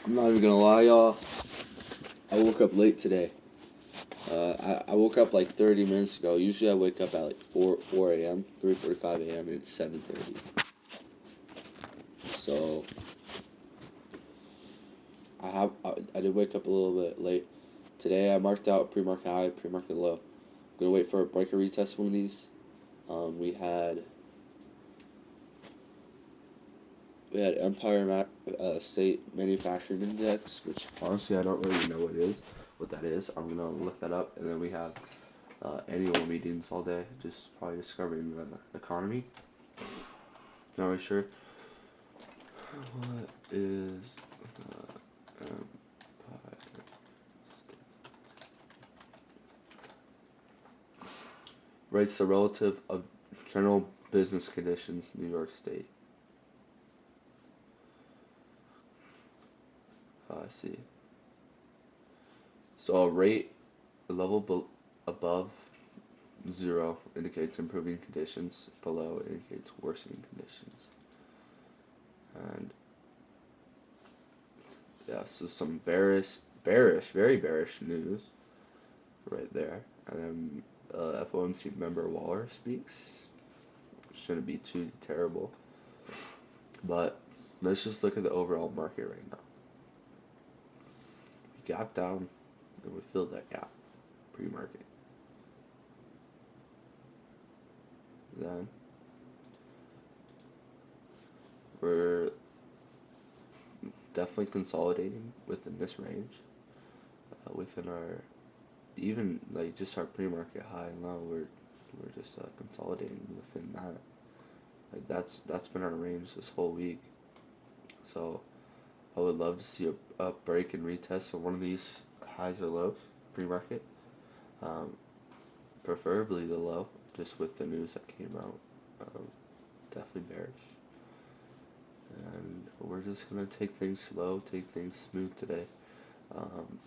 I'm not even gonna lie, y'all. I woke up late today. I woke up like 30 minutes ago. Usually I wake up at like 4 a.m., 3:45 a.m. and it's 7:30. So I did wake up a little bit late. Today I marked out pre-market high, pre-market low. I'm gonna wait for a breaker retest one of these. We had State Manufacturing Index, which honestly I don't really know what that is. I'm gonna look that up, and then we have annual meetings all day, just probably discovering the economy. Not really sure. What is the Empire? Rates the relative of general business conditions in New York State. I see. So a rate a level above zero indicates improving conditions, below indicates worsening conditions. And yeah, so some very bearish news right there. And then FOMC member Waller speaks. Shouldn't be too terrible. But let's just look at the overall market right now. We gap down, and we filled that gap pre-market. Then we're definitely consolidating within this range, within our even like just our pre-market high and low. We're just consolidating within that. Like that's been our range this whole week. So I would love to see a break and retest of one of these highs or lows pre-market. Um, Preferably the low, just with the news that came out. Um, Definitely bearish. And we're just gonna take things slow, take things smooth today. Um,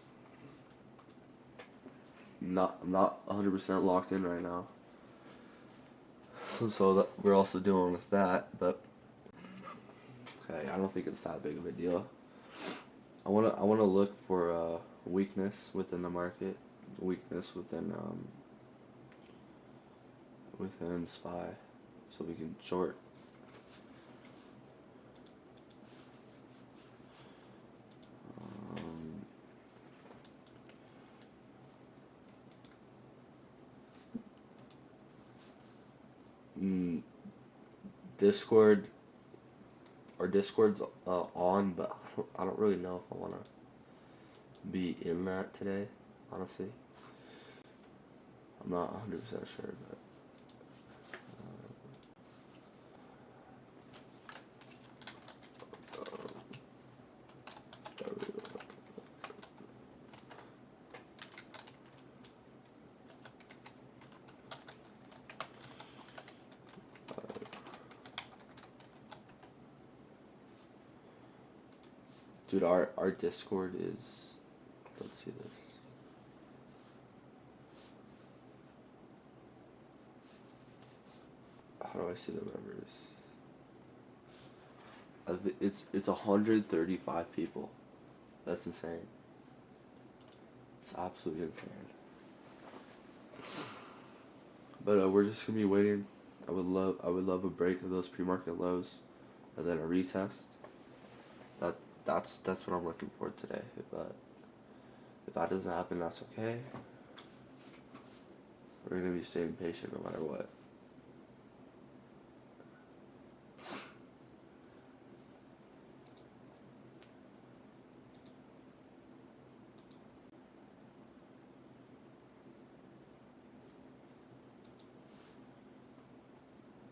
I'm not 100% locked in right now, so that we're also dealing with that. But hey, I don't think it's that big of a deal. I wanna look for weakness within the market, weakness within SPY, so we can short. Um, mm, Discord, our Discord's on, but I don't really know if I wanna be in that today. Honestly, I'm not 100% sure, but dude, our Discord is. Let's see this. How do I see the members? It's 135 people. That's insane. It's absolutely insane. But we're just gonna be waiting. I would love a break of those pre-market lows, and then a retest. That that's what I'm looking for today. If that doesn't happen, that's okay. We're gonna be staying patient no matter what.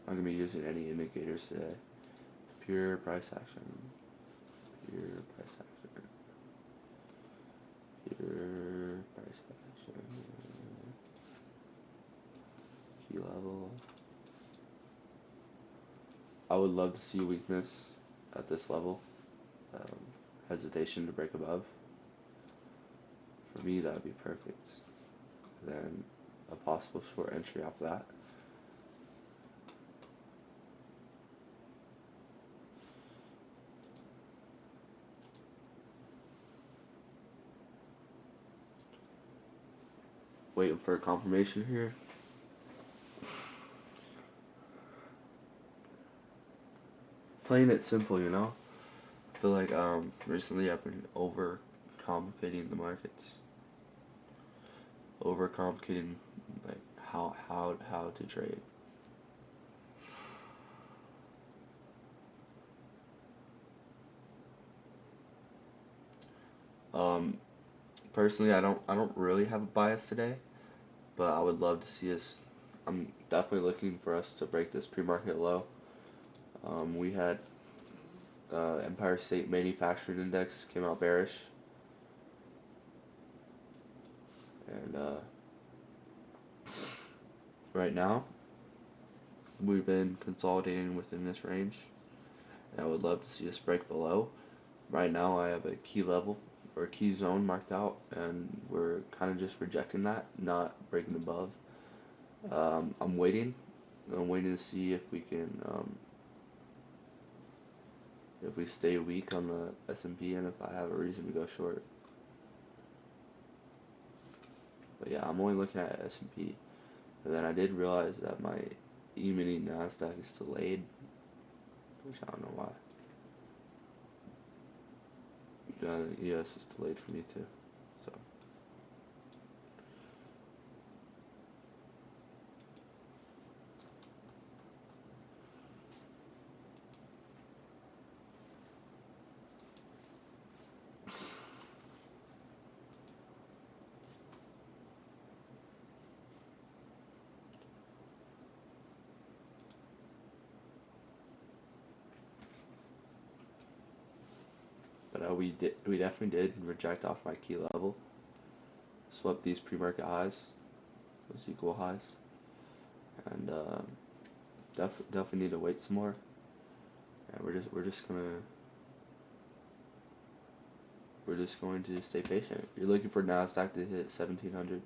I'm gonna be using any indicators today. Pure price action. Pure price action. Pure price action. Key level. I would love to see weakness at this level. Um, Hesitation to break above. For me, that would be perfect. Then a possible short entry off that. waiting for a confirmation here. Playing it simple, you know. I feel like recently I've been over complicating the markets, over complicating like how to trade. Um, Personally, I don't really have a bias today, but I would love to see us. I'm definitely looking for us to break this pre-market low. We had Empire State Manufacturing Index came out bearish, and right now we've been consolidating within this range. And I would love to see us break below. Right now, I have a key level or key zone marked out, and we're kind of just rejecting that, not breaking above. I'm waiting. I'm waiting to see if we can, if we stay weak on the S&P, and if I have a reason to go short. But yeah, I'm only looking at S&P. And then I did realize that my E-mini Nasdaq is delayed, which I don't know why. Yes, it's delayed for me too. So. But we definitely did reject off my key level. Swept these pre-market highs, those equal highs, and definitely need to wait some more. And we're just going to stay patient. You're looking for Nasdaq to hit 1700.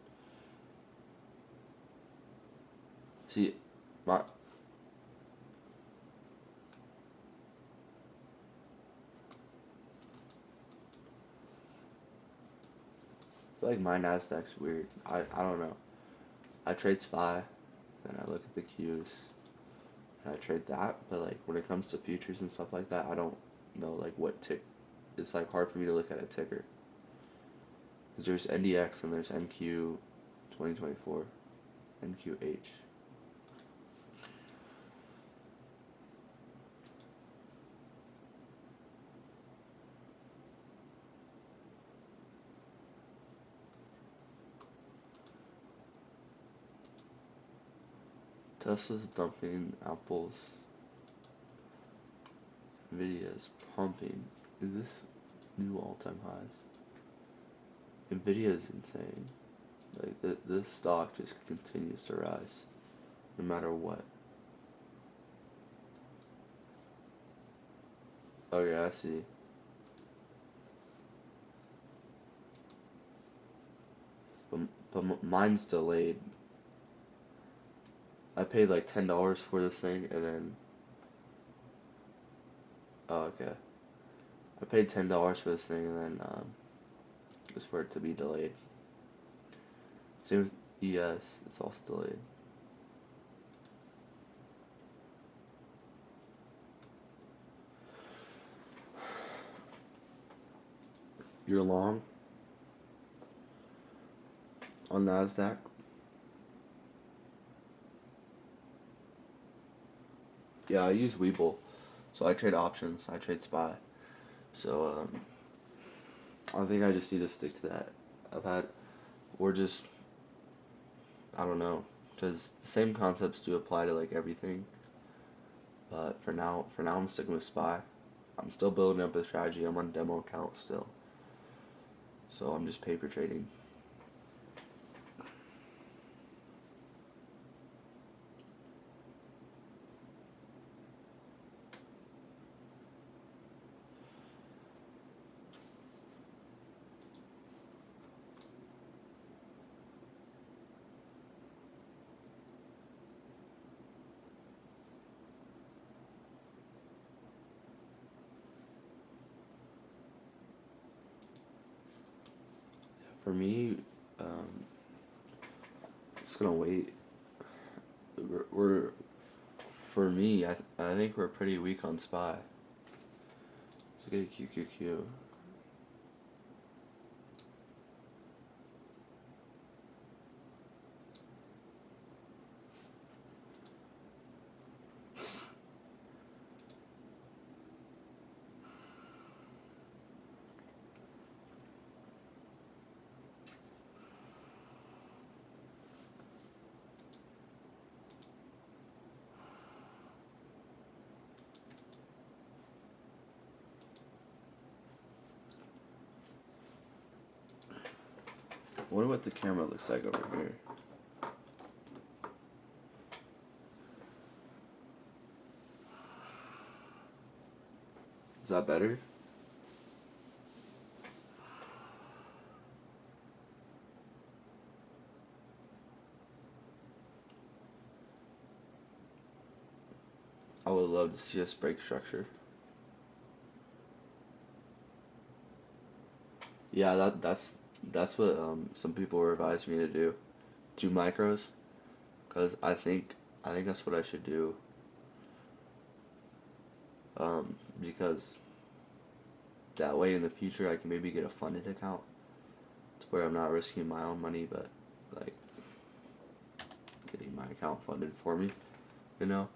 See, my I feel like my Nasdaq's weird. I don't know. I trade SPY, then I look at the Qs, and I trade that. But like when it comes to futures and stuff like that, I don't know like what tick. It's like hard for me to look at a ticker. Because there's NDX and there's NQ 2024, NQH. Tesla's dumping, Apple's, Nvidia's pumping. Is this new all-time highs? Nvidia is insane. Like this stock just continues to rise, no matter what. Oh yeah, I see. But mine's delayed. I paid like $10 for this thing, and then oh okay. I paid $10 for this thing, and then just for it to be delayed. Same with ES, it's also delayed. You're long on Nasdaq. Yeah, I use Webull, so I trade options. I trade SPY. So I think I just need to stick to that. I've had, or just I don't know, because the same concepts do apply to like everything. But for now, I'm sticking with SPY. I'm still building up a strategy. I'm on demo account still, so I'm just paper trading. For me, um, just gonna wait. We're for me, I think we're pretty weak on SPY. Let's get a QQQ. I wonder what the camera looks like over here. Is that better? I would love to see us break structure. Yeah, that's what some people were advising me to do. Do micros, cause I think that's what I should do. Because that way in the future I can maybe get a funded account to where I'm not risking my own money, but like getting my account funded for me, you know?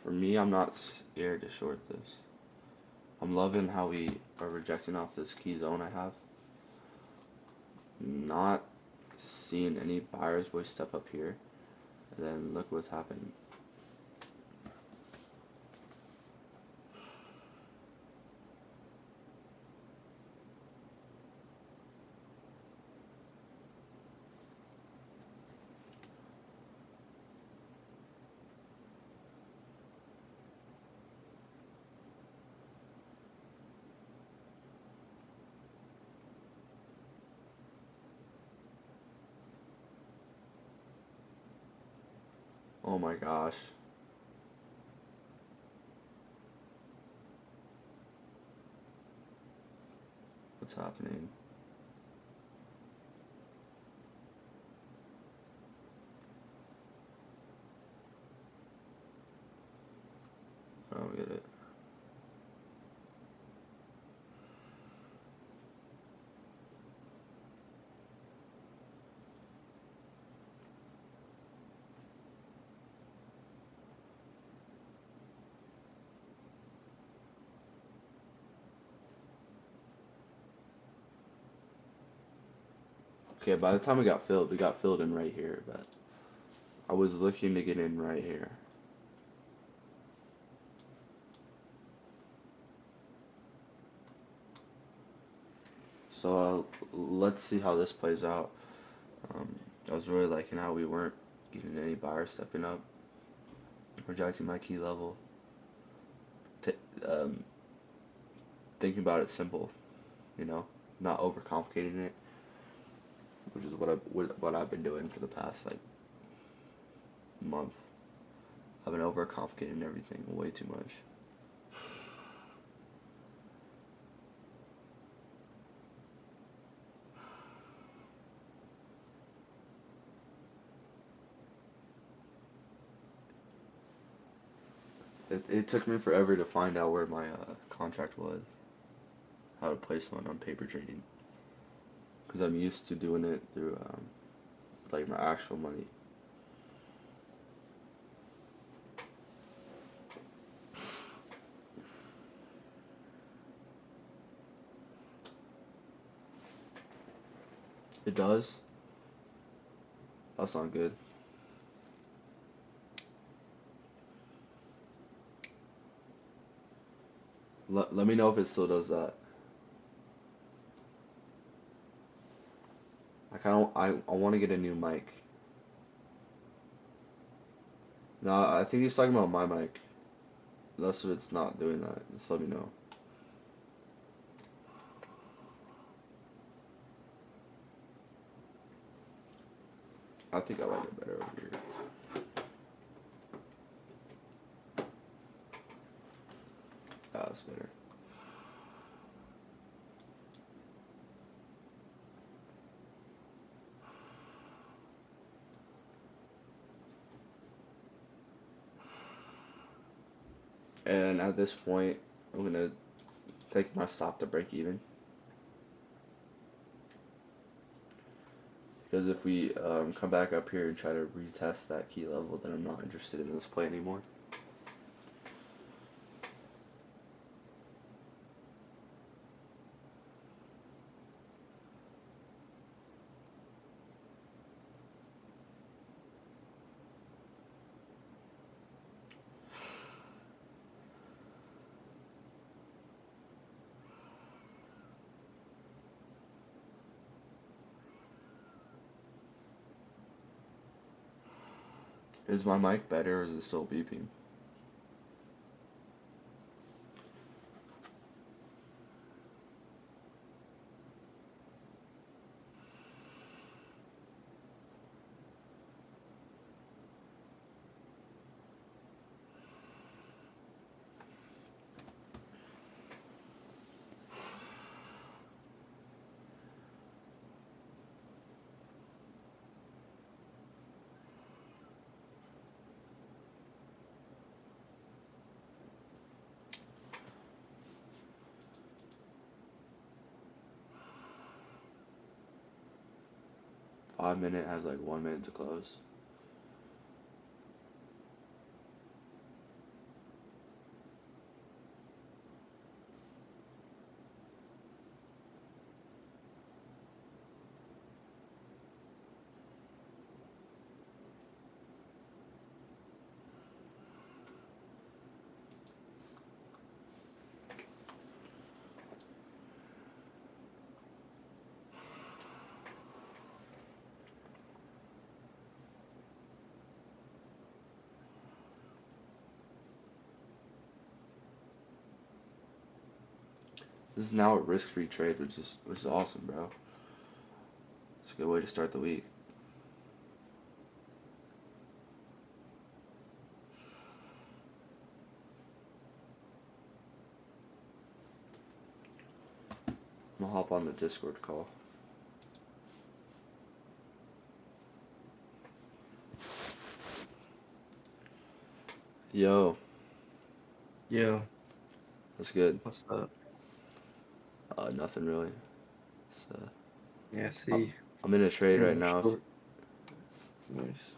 For me, I'm not scared to short this. I'm loving how we are rejecting off this key zone I have. Not seeing any buyers would step up here. And then look what's happened. Oh my gosh. What's happening? I don't get it. Okay, by the time we got filled in right here, but I was looking to get in right here. So let's see how this plays out. Um, I was really liking how we weren't getting any buyers stepping up, rejecting my key level. T Thinking about it simple, you know, not overcomplicating it, which is what I've been doing for the past like month. I've been overcomplicating everything way too much. It took me forever to find out where my contract was, how to place one on paper trading, because I'm used to doing it through like my actual money. It does. That's not good. Let me know if it still does that. I want to get a new mic. No, I think he's talking about my mic. Unless if it's not doing that, just let me know. I think I like it better over here. That's better. And at this point, I'm gonna take my stop to break even. Because if we come back up here and try to retest that key level, then I'm not interested in this play anymore. Is my mic better or is it still beeping? Five-minute has like 1 minute to close. This is now a risk-free trade, which is awesome, bro. It's a good way to start the week. I'm gonna hop on the Discord call. Yo, Yo, that's good. what's up? Nothing really. So, Yeah, I'm, see, I'm in a trade you're right in a now. short. Nice.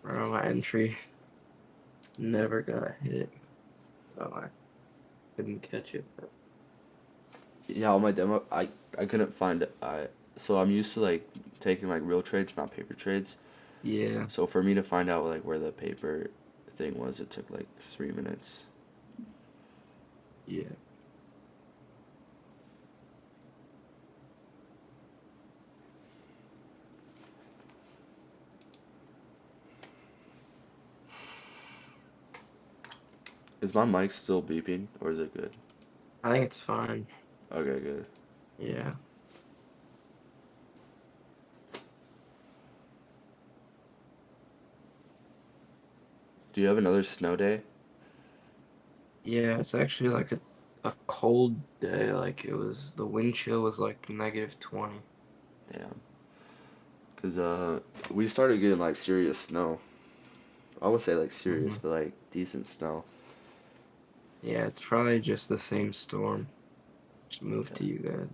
Bro, my entry never got hit, so I couldn't catch it. But Yeah, on my demo, I couldn't find it. So I'm used to like taking like real trades, not paper trades. yeah, So for me to find out like where the paper thing was, it took like 3 minutes. yeah. Is my mic still beeping or is it good? I think it's fine. Okay, good. Yeah. Do you have another snow day? Yeah, it's actually like a cold day. Like the wind chill was like -20. Damn. Cause we started getting like serious snow. I would say like serious, Hmm. but like decent snow. Yeah, it's probably just the same storm. Just moved Yeah. to you guys.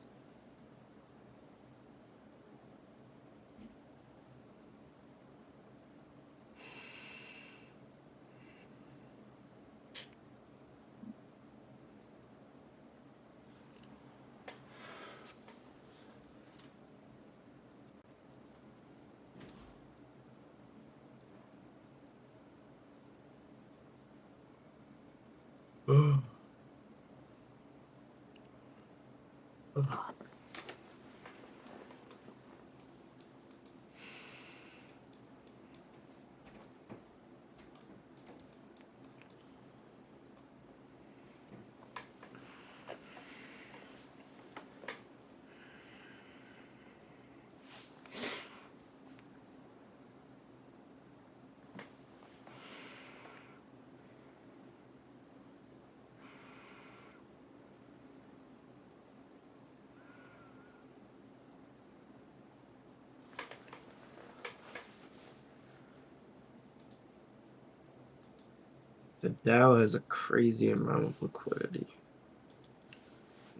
The Dow has a crazy amount of liquidity.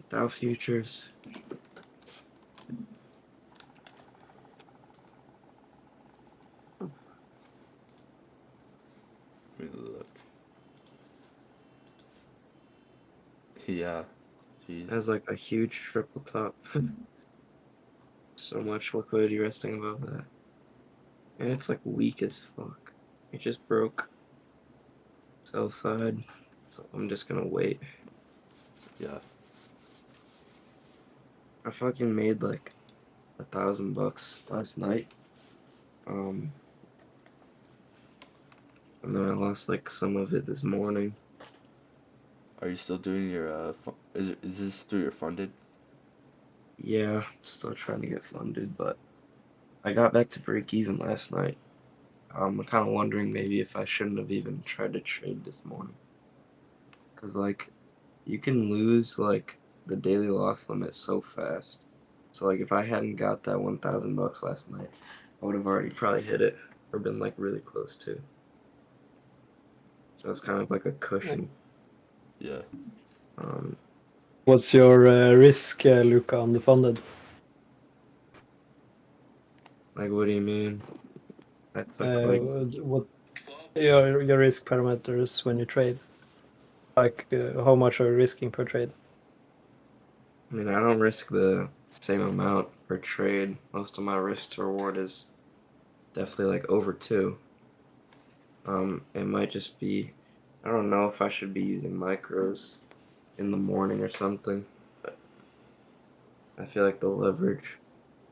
Dow futures. Let me look. Yeah. Jeez. Has like a huge triple top. So much liquidity resting above that. And it's like weak as fuck. It just broke sell side. So I'm just gonna wait. Yeah. I fucking made like $1,000 last night. And then I lost like some of it this morning. Are you still doing your is this through your funded? Yeah, still trying to get funded, but I got back to break even last night. I'm kind of wondering maybe if I shouldn't have even tried to trade this morning. Cause like you can lose like the daily loss limit so fast. So like if I hadn't got that $1,000 last night, I would have already probably hit it or been like really close to. So it's kind of like a cushion. Yeah. Um, What's your risk, Luca, on the funded? like what do you mean? I took like What your risk parameters when you trade? Like how much are you risking per trade? I mean I don't risk the same amount per trade. Most of my risk to reward is definitely like over 2. It might just be I don't know if I should be using micros in the morning or something, but I feel like the leverage.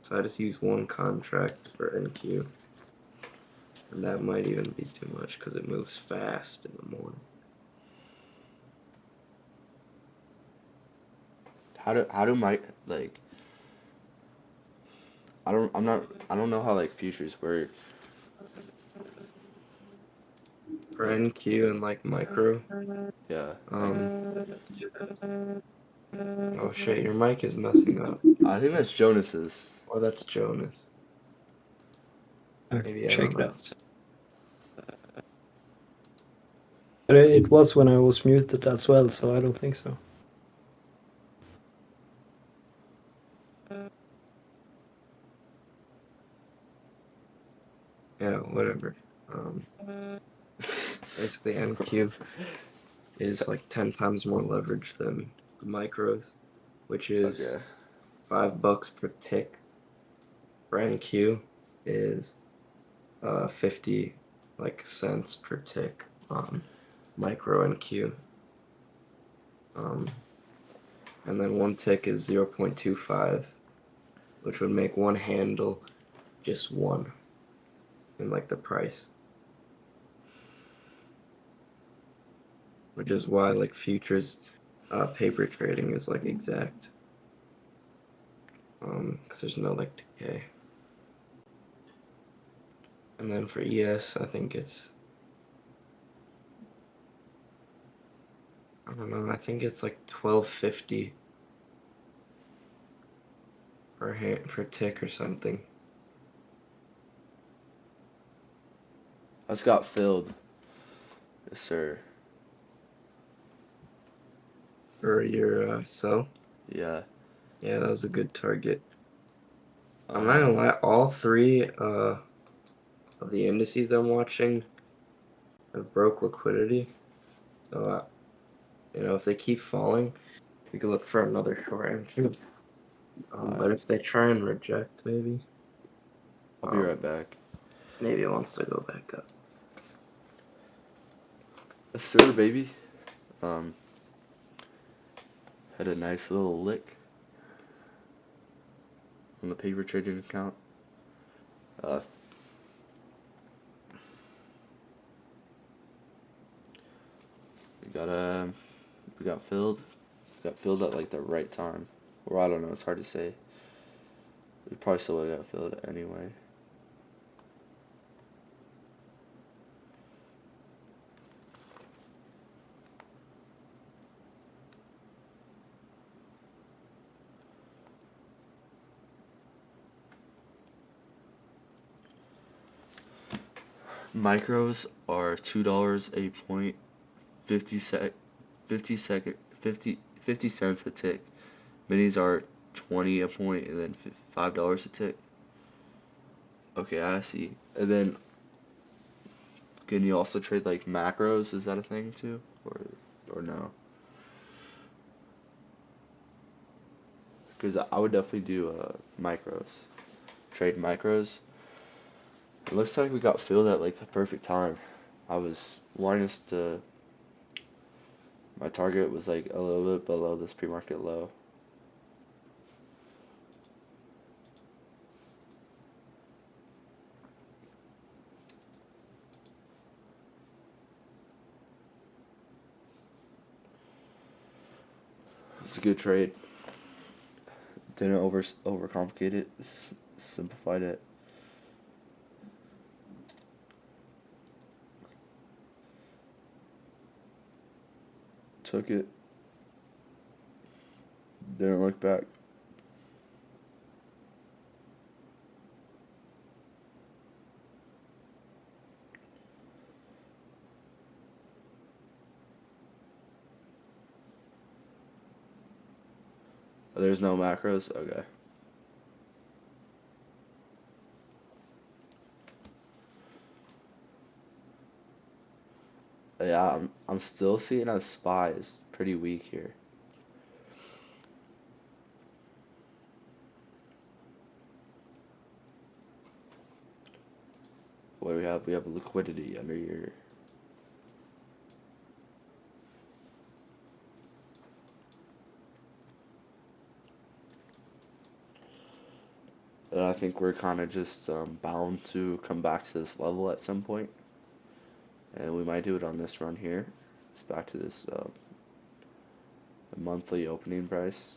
So I just use one contract for NQ, and that might even be too much because it moves fast in the morning. How do my like I don't know how like futures work. For NQ and like micro, Yeah. oh shit, your mic is messing up. I think that's Jonas's. Or that's Jonas. Maybe I Check don't know. that. But it was when I was muted as well, so I don't think so. Yeah, whatever. Basically NQ is like 10 times more leverage than the micros, which is Okay. $5 per tick. For NQ is 50 like cents per tick on micro NQ. And then one tick is 0.25, which would make one handle just 1 in like the price. Which is why like futures paper trading is like exact. Because there's no like decay. And then for ES, I think it's I don't know, I think it's like 12.50 per tick or something. I just got filled. Yes, sir. For your sell. Yeah. Yeah, that was a good target. I'm not gonna lie, all 3 of the indices I'm watching have broke liquidity. So, you know, if they keep falling, we could look for another short entry. But if they try and reject, maybe. I'll be right back. Maybe it wants to go back up. Yes, sir, baby. Had a nice little lick on the paper trading account. We got filled. Got filled at like the right time. Or I don't know, it's hard to say. We probably still would have got filled anyway. Micros are $2 a point 50 sec, 50 cents a tick. Minis are 20 a point, and then $5 a tick. Okay, I see. And then, can you also trade like macros? Is that a thing too, or no? Because I would definitely do micros, trade micros. It looks like we got filled at like the perfect time. I was wanting us to. My target was like a little bit below this pre-market low. It's a good trade. Didn't overcomplicate it. Simplified it. Took it. Didn't look back. There's no macros? Okay. Yeah, I'm still seeing a SPY is pretty weak here. What do we have? We have liquidity under here. And I think we're kind of just bound to come back to this level at some point. And we might do it on this run here. It's back to this monthly opening price.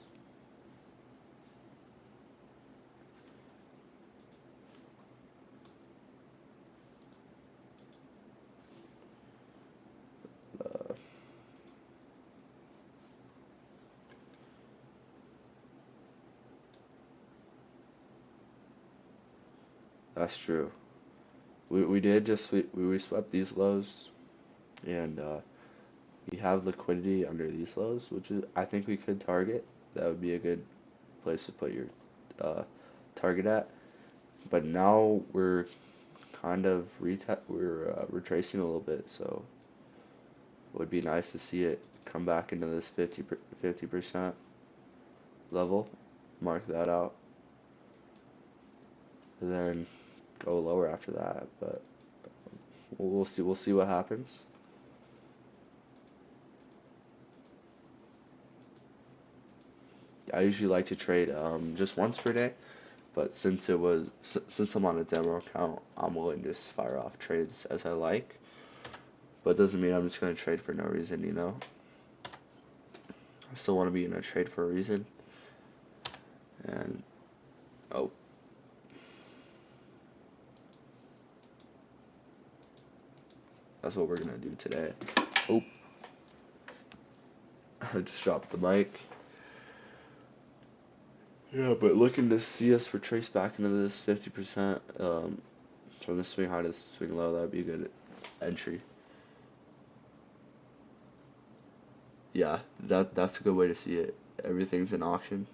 Uh, that's true. We did just we swept these lows, and we have liquidity under these lows, which is I think we could target. That would be a good place to put your target at. But now we're kind of retracing a little bit, so it would be nice to see it come back into this 50% level. Mark that out, and then go lower after that. But we'll see. We'll see what happens. I usually like to trade just once per day, but since I'm on a demo account, I'm willing to just fire off trades as I like. But it doesn't mean I'm just gonna trade for no reason, you know. I still want to be in a trade for a reason. And oh, that's what we're gonna do today. Oh, I just dropped the mic. Yeah, but looking to see us retrace back into this 50% from the swing high to the swing low, that'd be a good entry. Yeah, that's a good way to see it. Everything's in auction.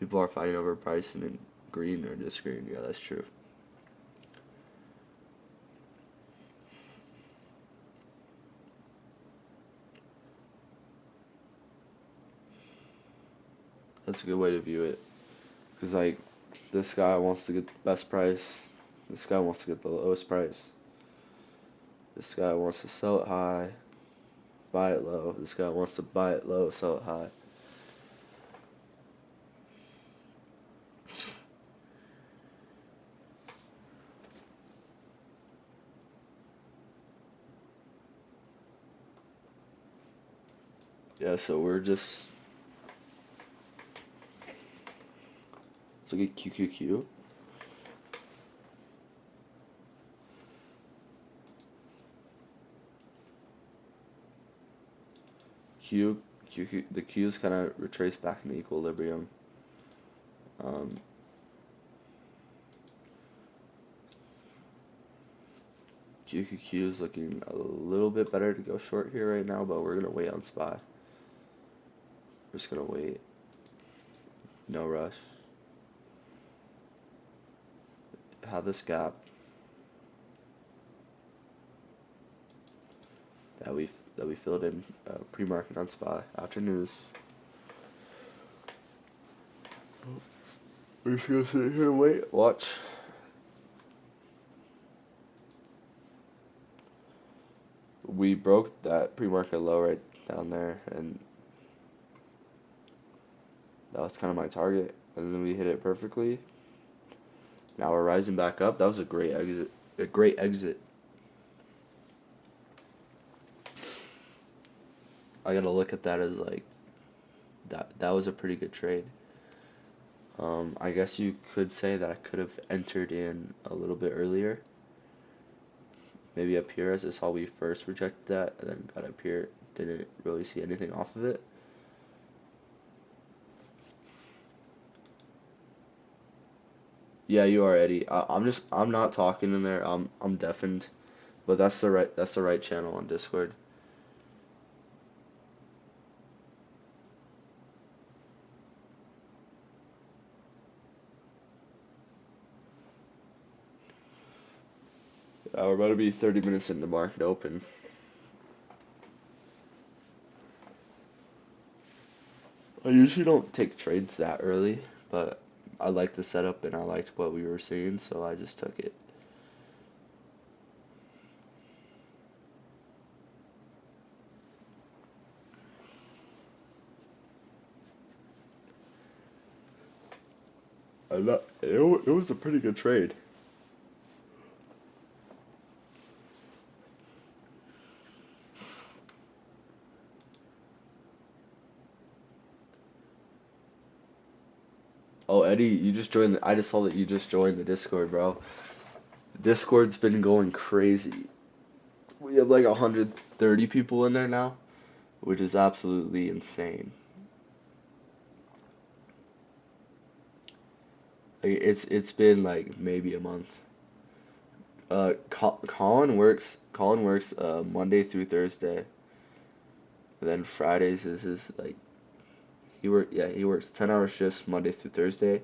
People are fighting over price and in green or just green. Yeah, that's true. That's a good way to view it. Because, like, this guy wants to get the best price. This guy wants to get the lowest price. This guy wants to sell it high, buy it low. This guy wants to buy it low, sell it high. Yeah, so we're just... Let's look at QQQ. The Q's kind of retrace back into equilibrium. GQQ is looking a little bit better to go short here right now, but we're gonna wait on SPY. We're just gonna wait. No rush. Have this gap that we filled in pre-market on SPY after news. We're just gonna sit here and wait, watch. We broke that pre-market low right down there, and that was kind of my target, and then we hit it perfectly. Now we're rising back up. That was a great exit. A great exit. I gotta look at that as like that was a pretty good trade. I guess you could say that I could have entered in a little bit earlier. Maybe up here, as I saw we first rejected that, and then got up here, didn't really see anything off of it. Yeah, you are, Eddie. I'm not talking in there. I'm deafened, but that's the right channel on Discord. We're about to be 30 minutes into market open. I usually don't take trades that early, but I liked the setup and I liked what we were seeing, so I just took it. It was a pretty good trade. Oh, Eddie, you just joined. I just saw that you just joined the Discord, bro. Discord's been going crazy. We have like 130 people in there now, which is absolutely insane. Like, it's been like maybe a month. Colin works Monday through Thursday. And then Fridays is his like he works 10-hour shifts Monday through Thursday.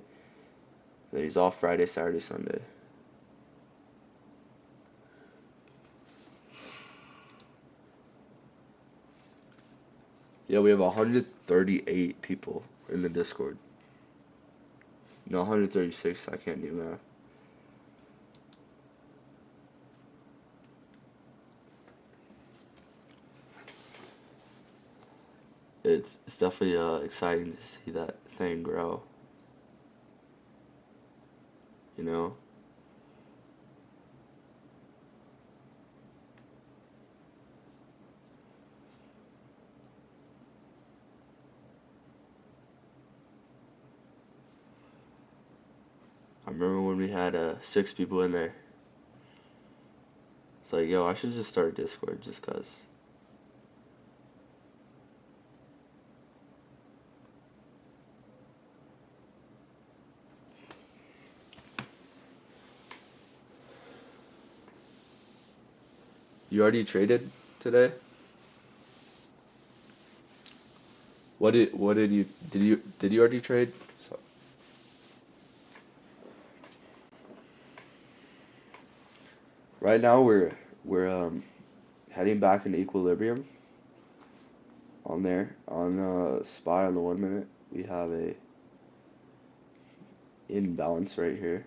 Then he's off Friday, Saturday, Sunday. Yeah, we have 138 people in the Discord. No, 136, I can't do math. It's definitely exciting to see that thing grow. You know? I remember when we had 6 people in there. It's like, yo, I should just start a Discord just 'cause. You already traded today? Did you already trade? So, right now we're heading back into equilibrium. On there on SPY on the 1 minute, we have a imbalance right here.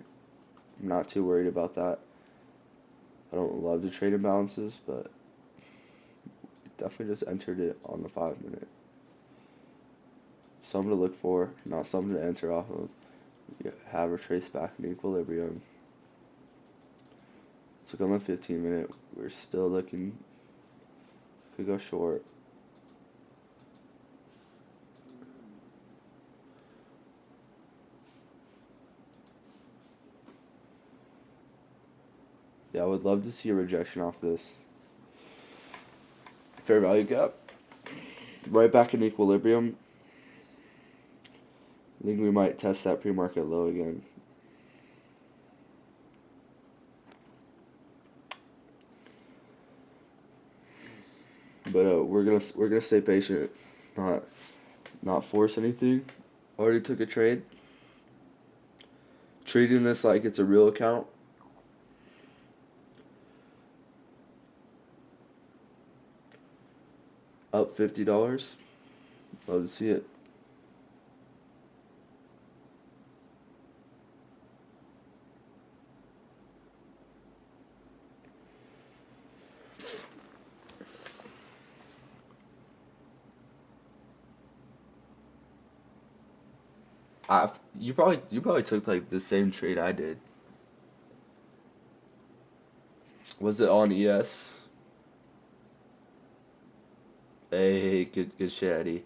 I'm not too worried about that. I don't love to trade imbalances, but definitely just entered it on the 5 minute. Something to look for, not something to enter off of. You have retraced back in equilibrium. Let's look on the 15 minute. We're still looking. Could go short. Yeah, I would love to see a rejection off this. Fair value gap. Right back in equilibrium. I think we might test that pre-market low again. But we're gonna stay patient, not not force anything. Already took a trade. Treating this like it's a real account. Up $50. Love to see it. You probably took like the same trade I did. Was it on ES? Hey, good shit, Eddie.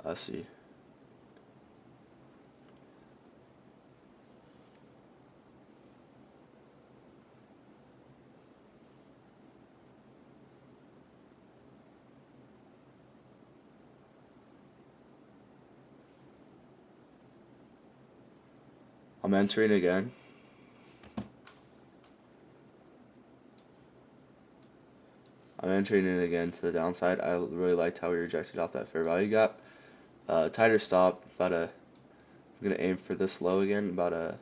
I see. I'm entering again. I'm entering it again to the downside. I really liked how we rejected off that fair value gap. Tighter stop. I'm gonna aim for this low again. About a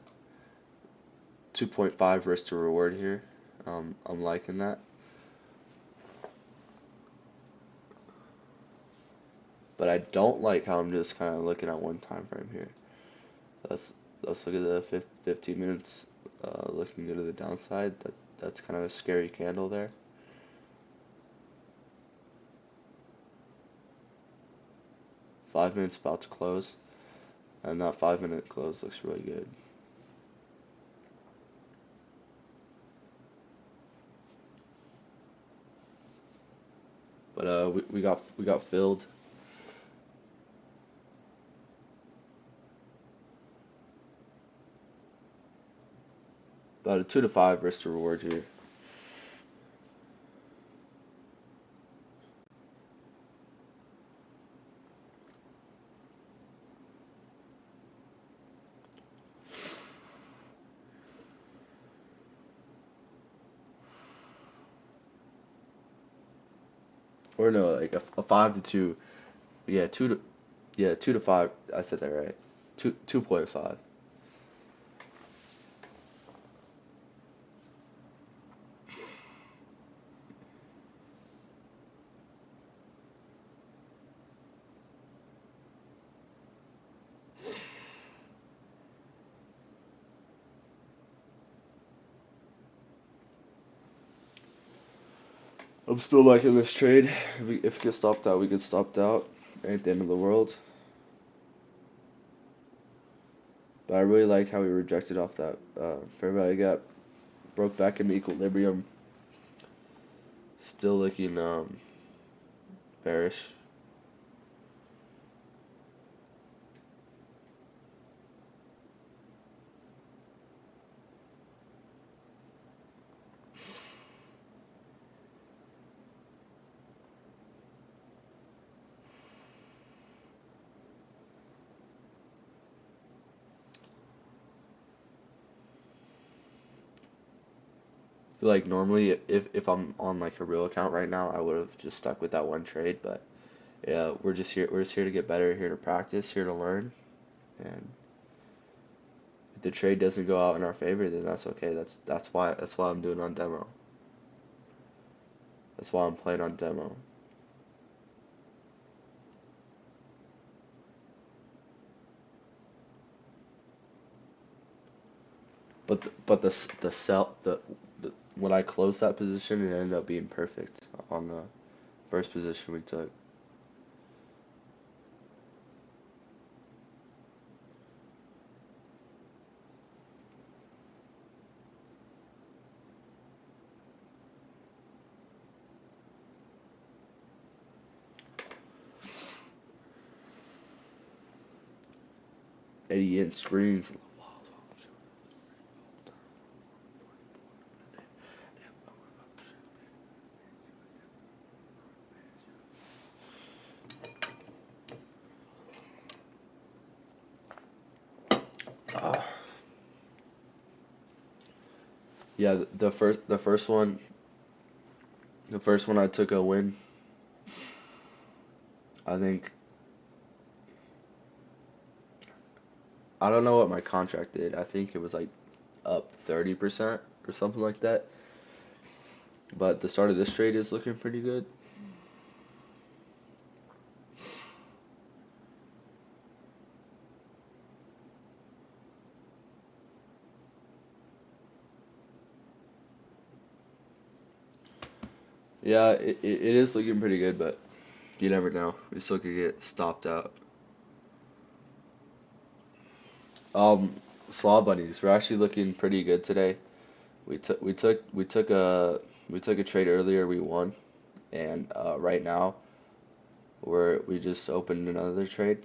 2.5 risk to reward here. I'm liking that. But I don't like how I'm just kind of looking at one time frame here. Let's let's look at the 15 minutes. Looking good to the downside. That's kind of a scary candle there. 5 minutes about to close, and that 5 minute close looks really good. But we got filled. About a 2 to 5 risk to reward here. Or no, like a 5 to 2. Yeah, 2 to 5. I said that right. 2.5. I'm still liking this trade. If we get stopped out, we get stopped out. Ain't the end of the world. But I really like how we rejected off that fair value gap. Broke back into equilibrium. Still looking bearish. Feel like normally if I'm on like a real account right now, I would have just stuck with that one trade, but yeah, we're just here to get better, here to practice, here to learn, and if the trade doesn't go out in our favor, then that's okay. That's why I'm doing on demo. That's why I'm playing on demo. But the sell the when I closed that position, it ended up being perfect on the first position we took. Idiot screens. Yeah, the first one I took a win. I think I don't know what my contract did. I think it was like up 30% or something like that. But the start of this trade is looking pretty good. Yeah, it is looking pretty good, but you never know. We still could get stopped out. Um, Slaw bunnies, we're actually looking pretty good today. We took a trade earlier. We won, and right now we just opened another trade.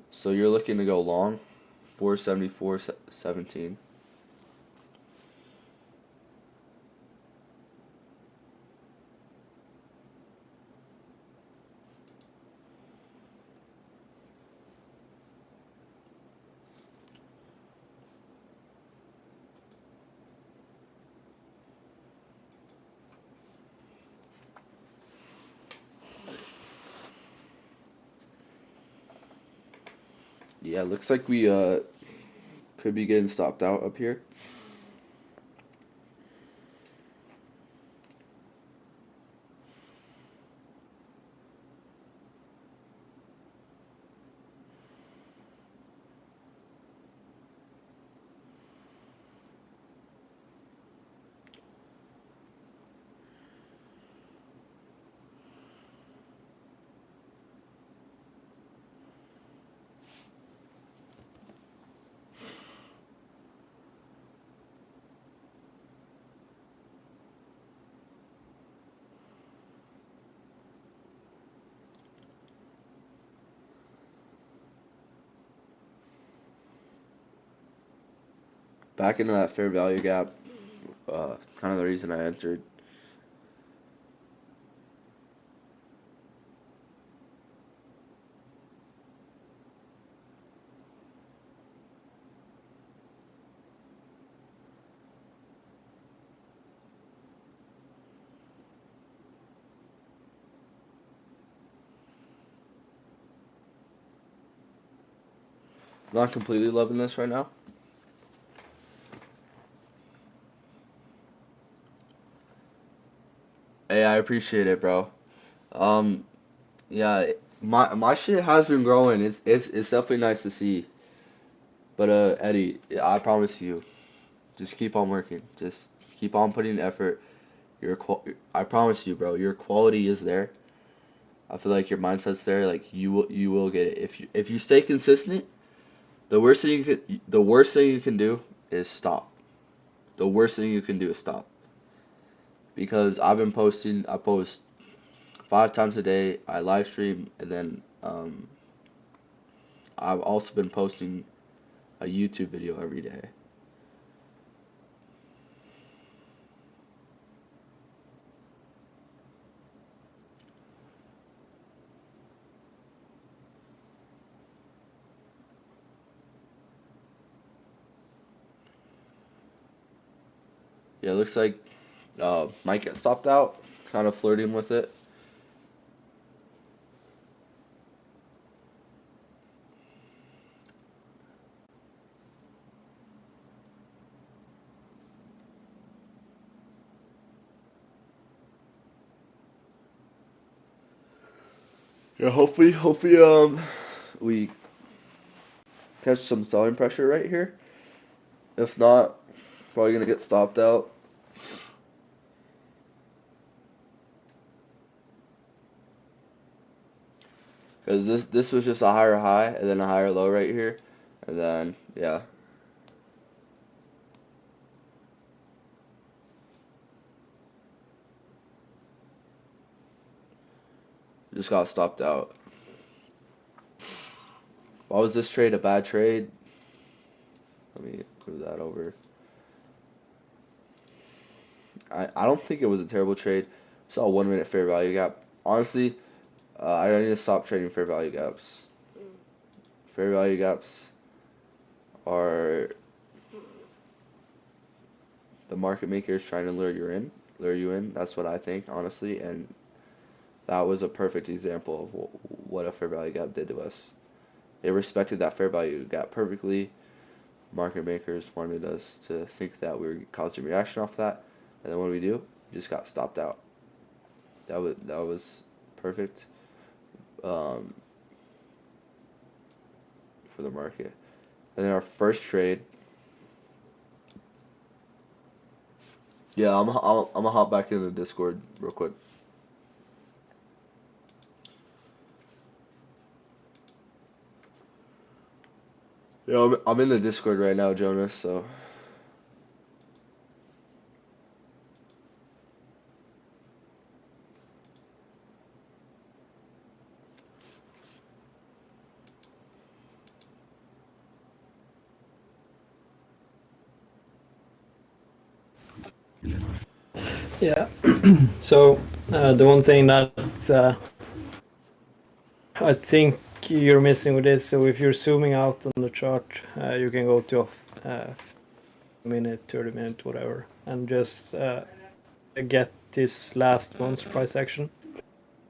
So you're looking to go long, 474.17. Yeah, looks like we could be getting stopped out up here. Back into that fair value gap. Kind of the reason I entered. Not completely loving this right now. Hey, I appreciate it, bro. Um, yeah, my shit has been growing. It's definitely nice to see. But Eddie, I promise you, just keep on working. Just keep on putting effort. I promise you, bro, your quality is there. I feel like your mindset's there. Like you will get it if you stay consistent. The worst thing you can do is stop. The worst thing you can do is stop. Because I've been posting. I post 5 times a day. I live stream, and then I've also been posting a YouTube video every day. Yeah, it looks like might get stopped out. Kind of flirting with it. Yeah, hopefully we catch some selling pressure right here. If not, probably gonna get stopped out. Because this was just a higher high and then a higher low right here, and then yeah, just got stopped out. Why was this trade a bad trade? Let me move that over. I don't think it was a terrible trade. Saw a 1 minute fair value gap. Honestly, I need to stop trading fair value gaps. fair value gaps are the market makers trying to lure you in. That's what I think, honestly, and that was a perfect example of what a fair value gap did to us. It respected that fair value gap perfectly. Market makers wanted us to think that we were causing reaction off that, and then what do? We just got stopped out. That was perfect um, for the market. And then our first trade. Yeah, I'm gonna hop back into the Discord real quick. Yeah, I'm in the Discord right now, Jonas. So Yeah. So the one thing that I think you're missing with this, so if you're zooming out on the chart, you can go to a minute, 30 minute, whatever, and just get this last month's price action.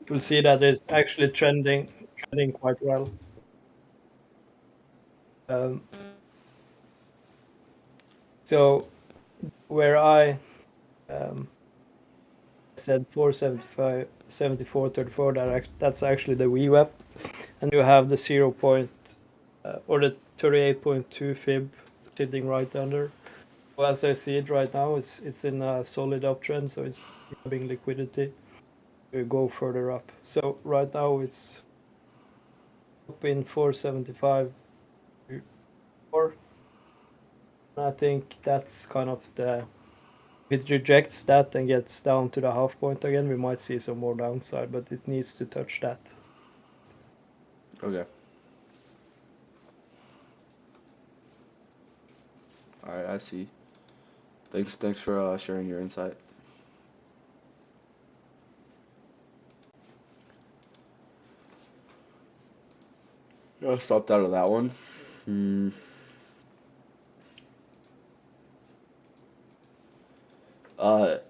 You'll see that it's actually trending quite well. So where I said 475, 74, 34, that's actually the VWAP, and you have the 0 point or the 38.2 fib sitting right under. Well, as I see it right now, it's in a solid uptrend, so it's grabbing liquidity to go further up. So right now it's up in 475. Or I think that's kind of the. If it rejects that and gets down to the half point again, we might see some more downside, but it needs to touch that. okay. All right, I see. Thanks for sharing your insight. I stopped out of that one.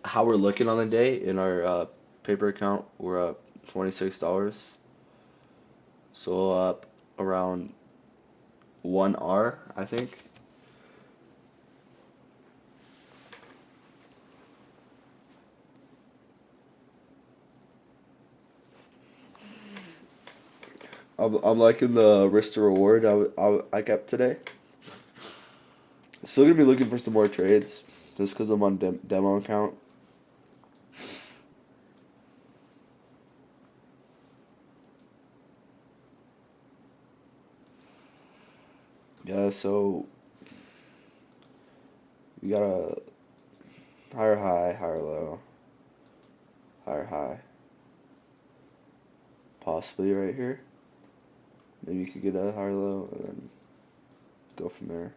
How we're looking on the day in our paper account, we're up $26. So up around 1R, I think. I'm liking the risk to reward I kept today. Still gonna be looking for some more trades, just because I'm on demo account. Yeah, so we got a higher high, higher low, higher high. Possibly right here. Maybe you could get a higher low and then go from there.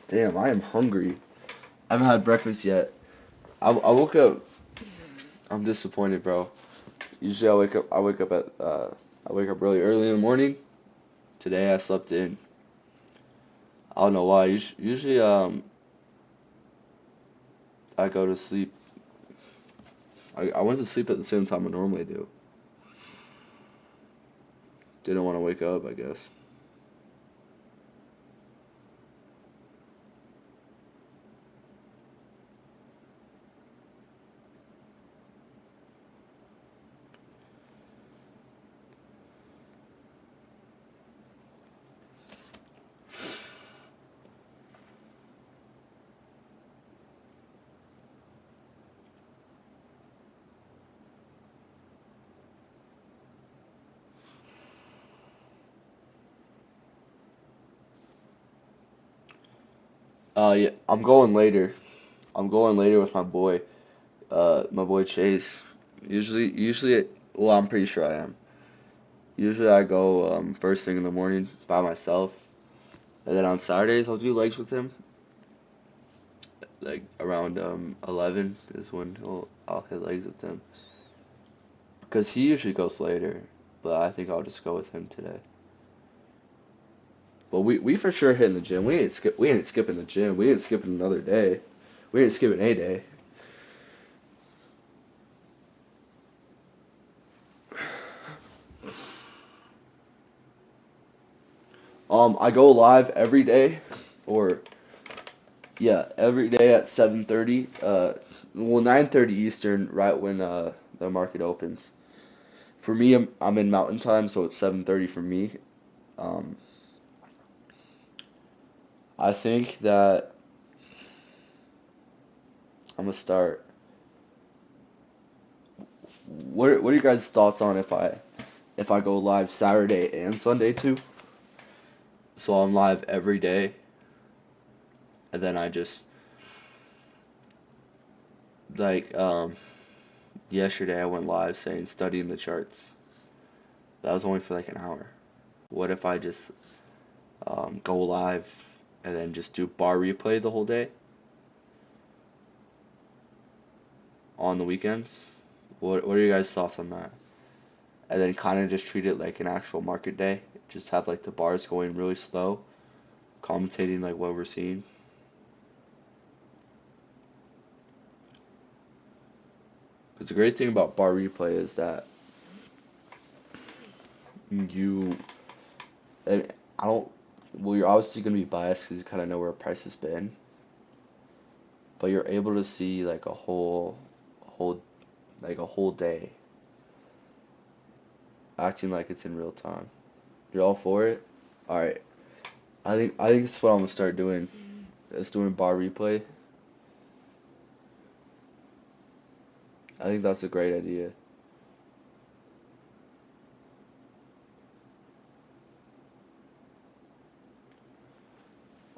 Damn, I am hungry. I haven't had breakfast yet. I woke up. I'm disappointed, bro. Usually I wake up really early in the morning. Today I slept in. I don't know why. Usually I go to sleep. I went to sleep at the same time I normally do. Didn't want to wake up, I guess. Yeah, I'm going later. I'm going later with my boy Chase. Well, I'm pretty sure I am. Usually I go first thing in the morning by myself, and then on Saturdays I'll do legs with him. like around 11 is when I'll hit legs with him. Because he usually goes later, but I think I'll just go with him today. But we for sure hitting the gym. We ain't skipping the gym. We ain't skipping another day. We ain't skipping a day. I go live every day, or yeah, every day at 7:30. 9:30 Eastern, right when the market opens. For me, I'm in Mountain Time, so it's 7:30 for me. Um, I think that I'm gonna start. What are you guys' thoughts on if I go live Saturday and Sunday too? So I'm live every day, and then I just like yesterday I went live saying studying the charts. That was only for like an hour. What if I just go live and then just do bar replay the whole day on the weekends? What are your guys' thoughts on that? And then kind of just treat it like an actual market day. Just have like the bars going really slow, commentating like what we're seeing. Because the great thing about bar replay is that you, and I don't, well, you're obviously going to be biased because you kind of know where a price has been, but you're able to see like a whole day, acting like it's in real time. You're all for it? All right. I think that's what I'm gonna start doing. Is doing bar replay. I think that's a great idea.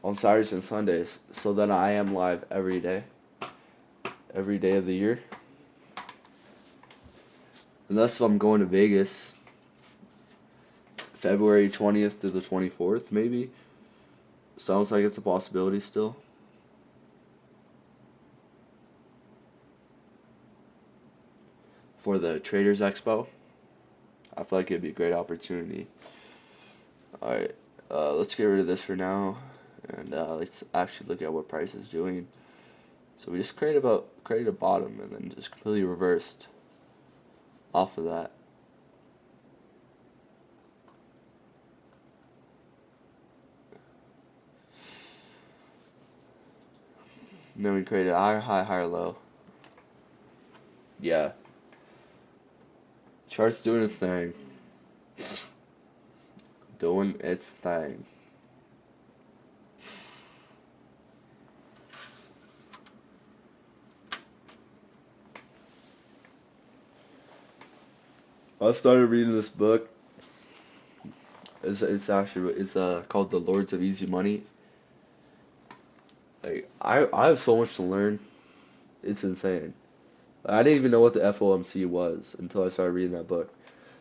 On Saturdays and Sundays, so then I am live every day of the year. Unless if I'm going to Vegas, February 20th to the 24th, maybe. Sounds like it's a possibility still. For the Traders Expo, I feel like it'd be a great opportunity. Alright, let's get rid of this for now, and let's actually look at what price is doing. So we just created a bottom and then just completely reversed off of that. And then we created a higher high, higher low. Yeah. Chart's doing its thing. Doing its thing. I started reading this book. It's called The Lords of Easy Money. Like I have so much to learn. It's insane. I didn't even know what the FOMC was until I started reading that book.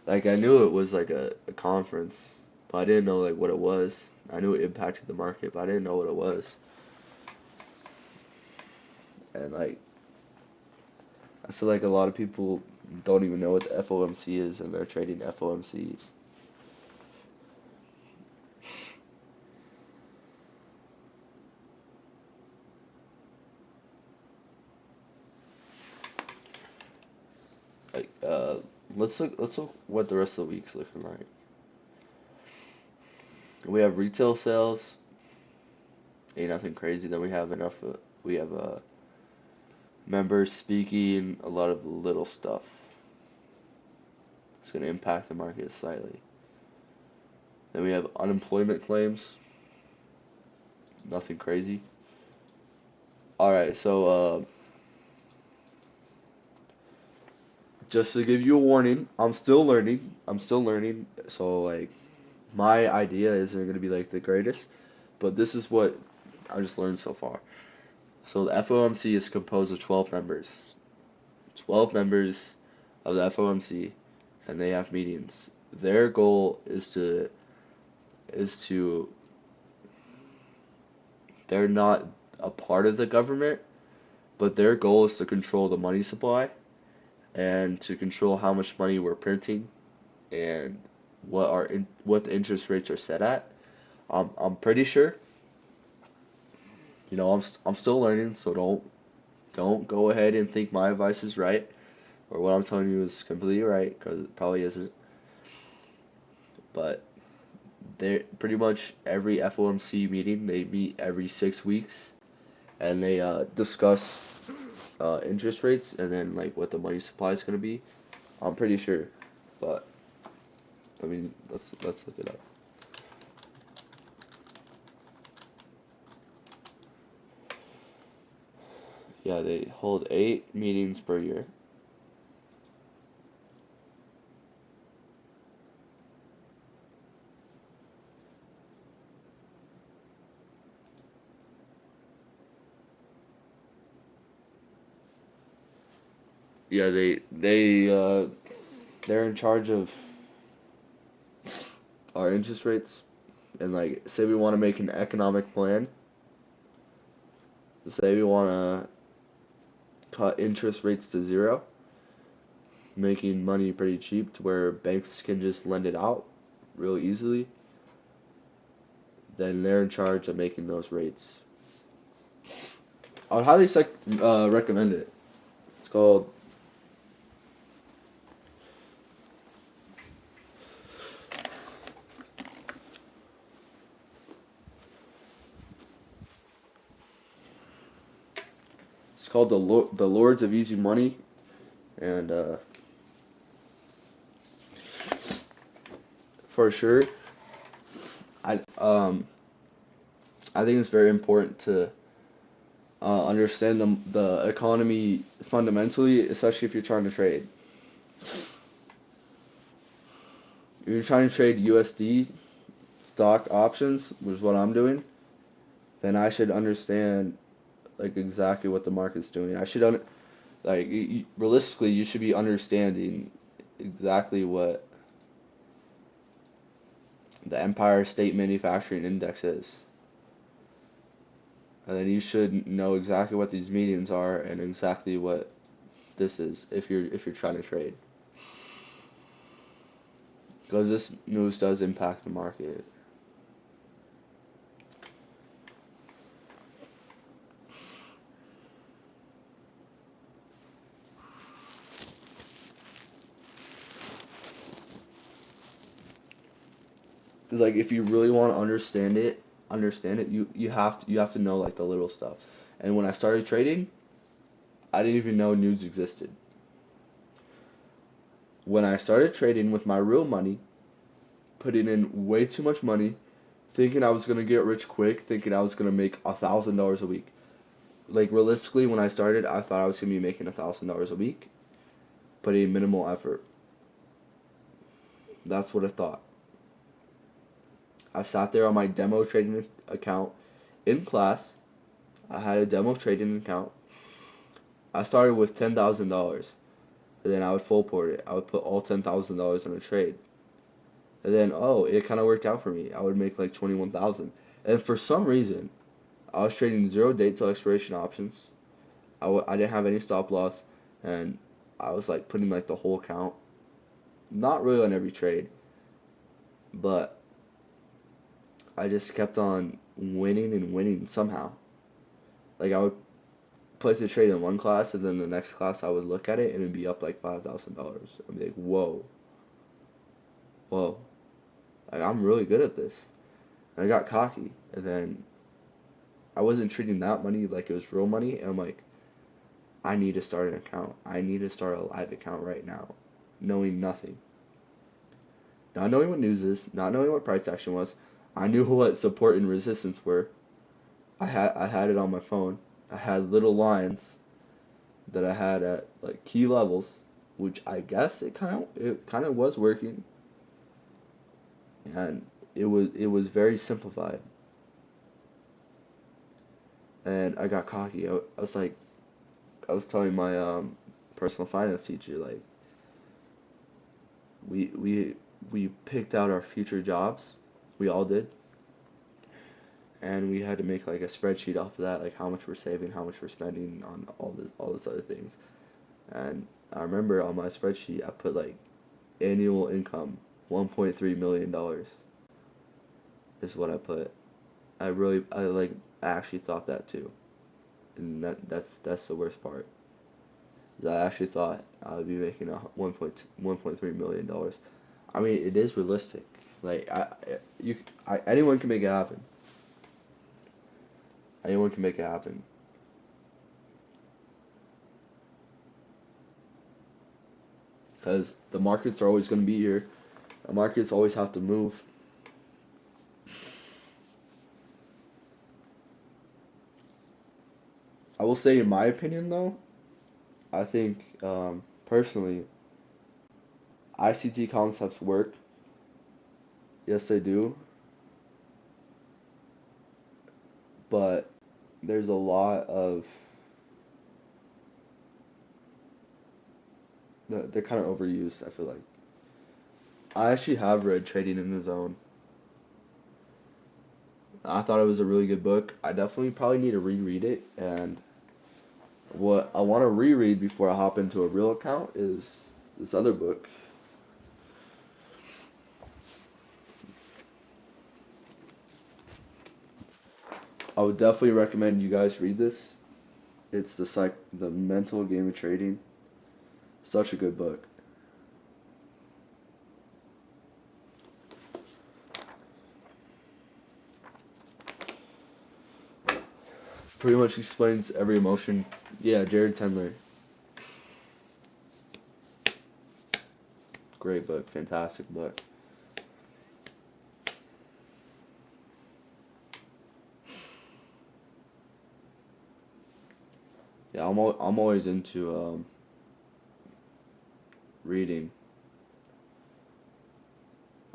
Like I knew it was like a conference, but I didn't know like what it was. I knew it impacted the market, but I didn't know what it was. And like I feel like a lot of people don't even know what the FOMC is and they're trading FOMC. Like let's look what the rest of the week's looking like. We have retail sales. Ain't nothing crazy. Then we have members speaking, a lot of little stuff. It's going to impact the market slightly. Then we have unemployment claims. Nothing crazy. Alright, so just to give you a warning, I'm still learning. So like my idea isn't going to be like the greatest, but this is what I just learned so far. So the FOMC is composed of 12 members. 12 members of the FOMC, and they have meetings. Their goal is to they're not a part of the government, but their goal is to control the money supply and to control how much money we're printing and what the interest rates are set at. I'm pretty sure. I'm still learning, so don't go ahead and think my advice is right or what I'm telling you is completely right because it probably isn't. But they pretty much every FOMC meeting they meet every 6 weeks and they discuss interest rates and then like what the money supply is going to be. I'm pretty sure, but I mean let's look it up. Yeah, they hold 8 meetings per year. Yeah, they're in charge of our interest rates and like say we want to make an economic plan. Say we want to cut interest rates to zero, making money pretty cheap to where banks can just lend it out real easily. Then they're in charge of making those rates. I would highly recommend it. It's called the Lords of Easy Money, and for sure, I um I think it's very important to understand the economy fundamentally, especially if you're trying to trade. If you're trying to trade USD stock options, which is what I'm doing, then I should understand like exactly what the market's doing. I should realistically you should be understanding exactly what the Empire State Manufacturing Index is. And then you should know exactly what these medians are and exactly what this is if you're trying to trade. Because this news does impact the market. Because like if you really want to understand it, you have to know like the little stuff. And when I started trading, I didn't even know news existed. When I started trading with my real money, putting in way too much money, thinking I was gonna get rich quick, thinking I was gonna make $1,000 a week. Like realistically, when I started, I thought I was gonna be making $1,000 a week, putting minimal effort. That's what I thought. I sat there on my demo trading account in class. I had a demo trading account. I started with $10,000, and then I would full port it. I would put all $10,000 on a trade, and then it kind of worked out for me. I would make like 21,000, and for some reason, I was trading zero date till expiration options. I didn't have any stop loss, and I was like putting like the whole account, not really on every trade, but I just kept on winning and winning somehow. Like I would place a trade in one class, and then the next class I would look at it and it'd be up like $5,000. I'd be like, whoa, whoa, like I'm really good at this. And I got cocky, and then I wasn't treating that money like it was real money, and I'm like, I need to start an account. I need to start a live account right now, knowing nothing. Not knowing what news is, not knowing what price action was. I knew what support and resistance were. I had it on my phone. I had little lines that I had at like key levels, which I guess it kind of was working, and it was very simplified. And I got cocky. I was like, I was telling my personal finance teacher like we picked out our future jobs. We all did. and we had to make like a spreadsheet off of that, like how much we're saving, how much we're spending on all those other things. And I remember on my spreadsheet I put like annual income $1.3 million is what I put. I actually thought that too, and that's the worst part. Is I actually thought I would be making a $1.3 million. I mean, it is realistic. Like anyone can make it happen. Anyone can make it happen. Because the markets are always going to be here. The markets always have to move. I will say, in my opinion, though, I think personally, ICT concepts work. Yes, they do. But there's a lot of they're kind of overused, I feel like. I actually have read Trading in the Zone. I thought it was a really good book. I definitely probably need to reread it, and what I want to reread before I hop into a real account is this other book. I would definitely recommend you guys read this. It's the Mental Game of Trading. Such a good book. Pretty much explains every emotion. Yeah, Jared Tendler. Great book, fantastic book. Yeah, I'm always into reading.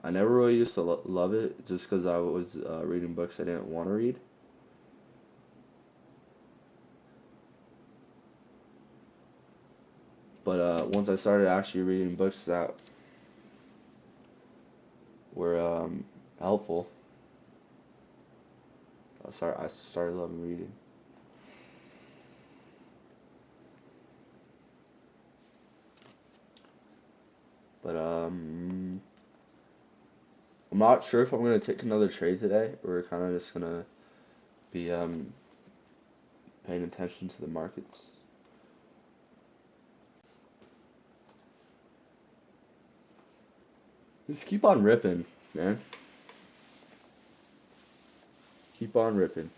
I never really used to love it just because I was reading books I didn't want to read. But once I started actually reading books that were helpful, I started loving reading. But I'm not sure if I'm gonna take another trade today. We're kind of just gonna be paying attention to the markets. Just keep on ripping, man. Keep on ripping.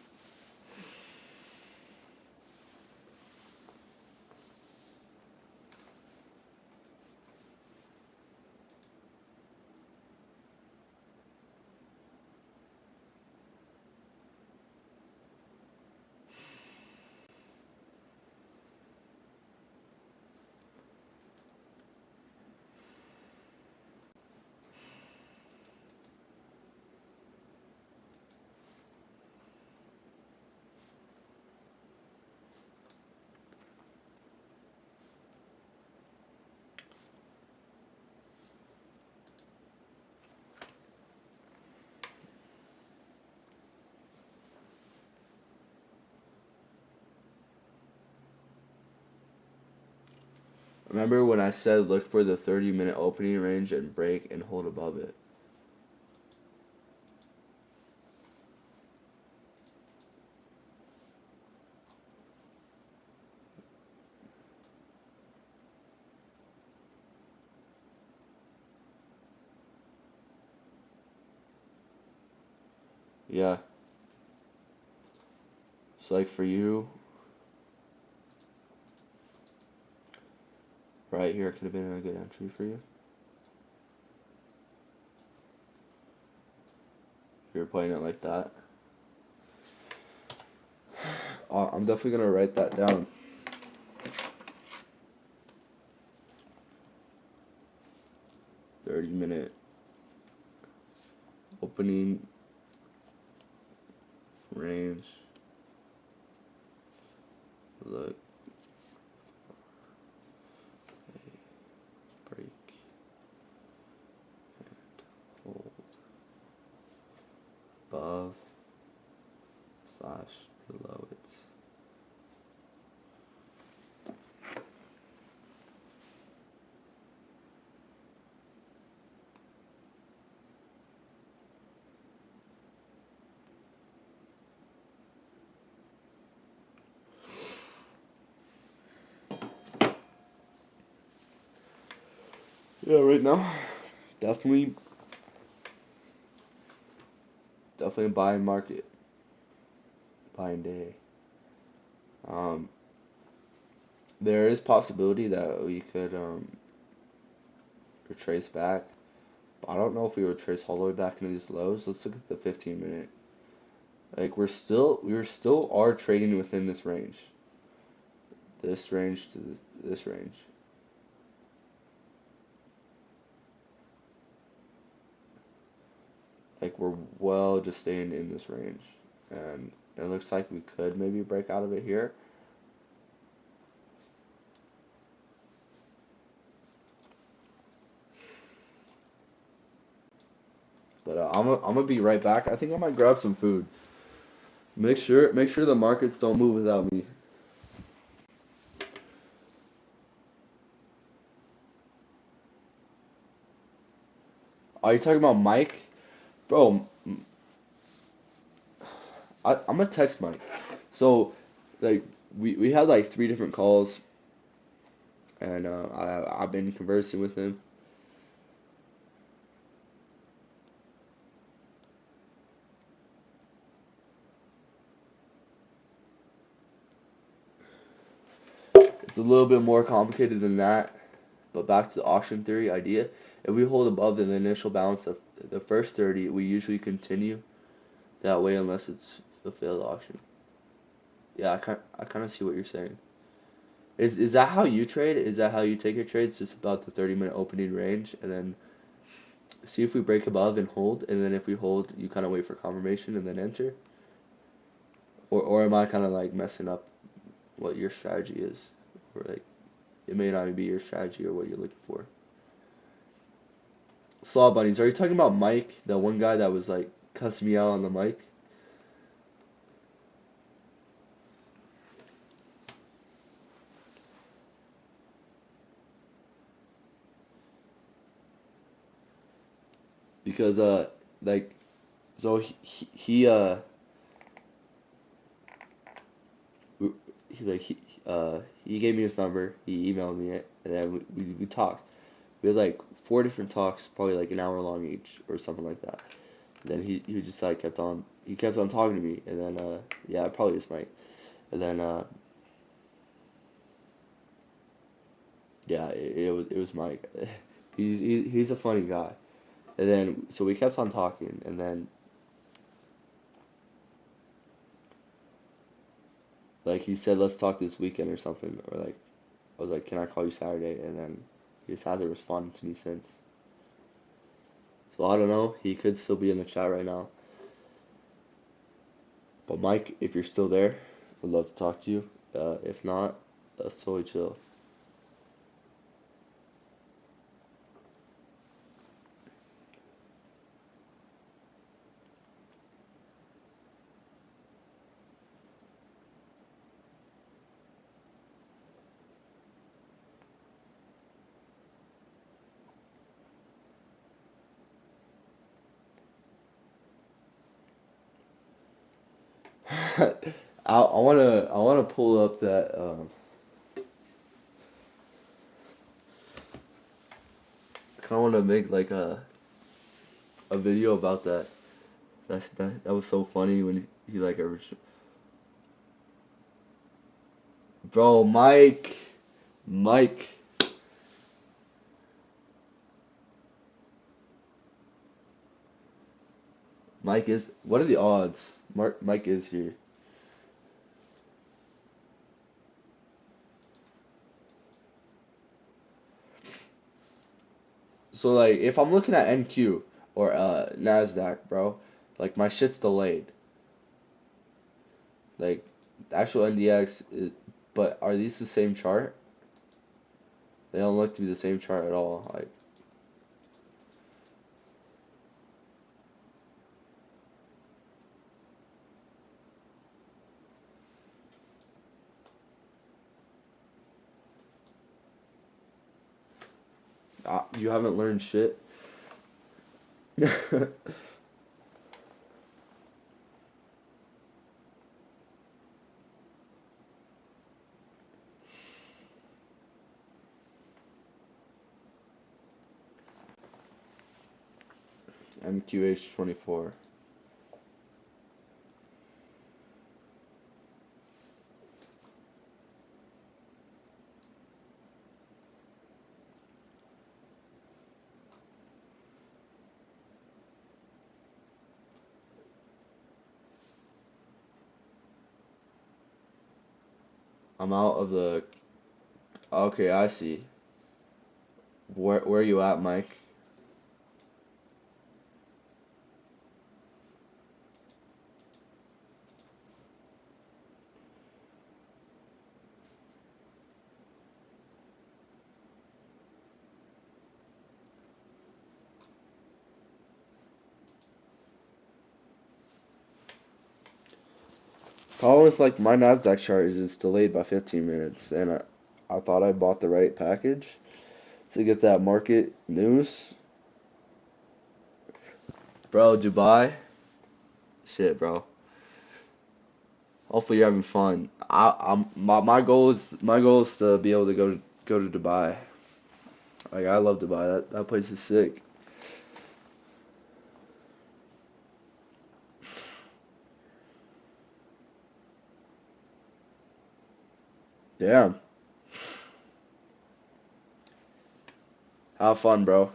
Remember when I said look for the 30-minute opening range and break and hold above it? Yeah. So like for you, right here could have been a good entry for you. If you're playing it like that. I'm definitely gonna write that down. "30-minute opening range. Look a break and hold above Yeah, right now, definitely, definitely buying market, buying day. Um, there is possibility that we could retrace back. But I don't know if we retrace all the way back into these lows. Let's look at the 15 minute. Like we still are trading within this range. This range to this range. Like we're well just staying in this range. And it looks like we could maybe break out of it here. But I'm gonna be right back. I think I might grab some food. Make sure the markets don't move without me. Are you talking about Mike? Bro, I'm gonna text Mike. So, like, we had like three different calls, and I've been conversing with him. It's a little bit more complicated than that, but back to the auction theory idea. If we hold above the initial balance of the first 30, we usually continue that way unless it's a failed auction. Yeah, I kind of see what you're saying. Is that how you trade? Is that how you take your trades? Just about the 30-minute opening range, and then see if we break above and hold, and then if we hold, you kind of wait for confirmation and then enter? Or am I kind of like messing up what your strategy is? Or like, it may not even be your strategy or what you're looking for. Slaw Bunnies, are you talking about Mike, the one guy that was like cussing me out on the mic? Because like so he like he gave me his number, he emailed me it, and then we talked. We had like four different talks, probably like an hour long each or something like that. And then he just like kept on talking to me, and then yeah, it probably is Mike. And then yeah, it was Mike. He's a funny guy. And then so we kept on talking, and then like he said, let's talk this weekend or something, or like I was like, can I call you Saturday? And then he just hasn't responded to me since. So I don't know. He could still be in the chat right now. But Mike, if you're still there, I'd love to talk to you. If not, that's totally chill. I wanna pull up that I kind of want to make like a video about that. That was so funny when he like ever. Bro, Mike, Mike is. What are the odds? Mike is here. So like, if I'm looking at NQ or Nasdaq, bro, like my shit's delayed. Like, the actual NDX, but are these the same chart? They don't look to be the same chart at all. Like, you haven't learned shit. MQH24. I'm out of the. Okay, I see. Where are you at, Mike? Problem with like my Nasdaq chart is it's delayed by 15 minutes, and I thought I bought the right package to get that market news. Bro, Dubai, shit, bro. Hopefully you're having fun. My goal is to be able to go to Dubai. Like I love Dubai. That place is sick. Damn. Have fun, bro.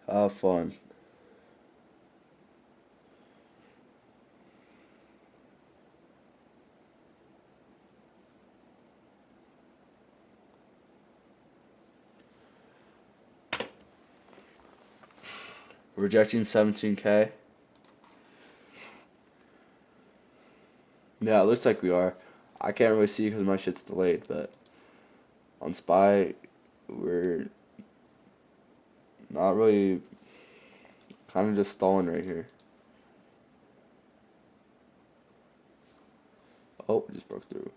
Have fun. Rejecting 17K. Yeah, it looks like we are. I can't really see because my shit's delayed, but on SPY, we're not really, kind of just stalling right here. Oh, it just broke through.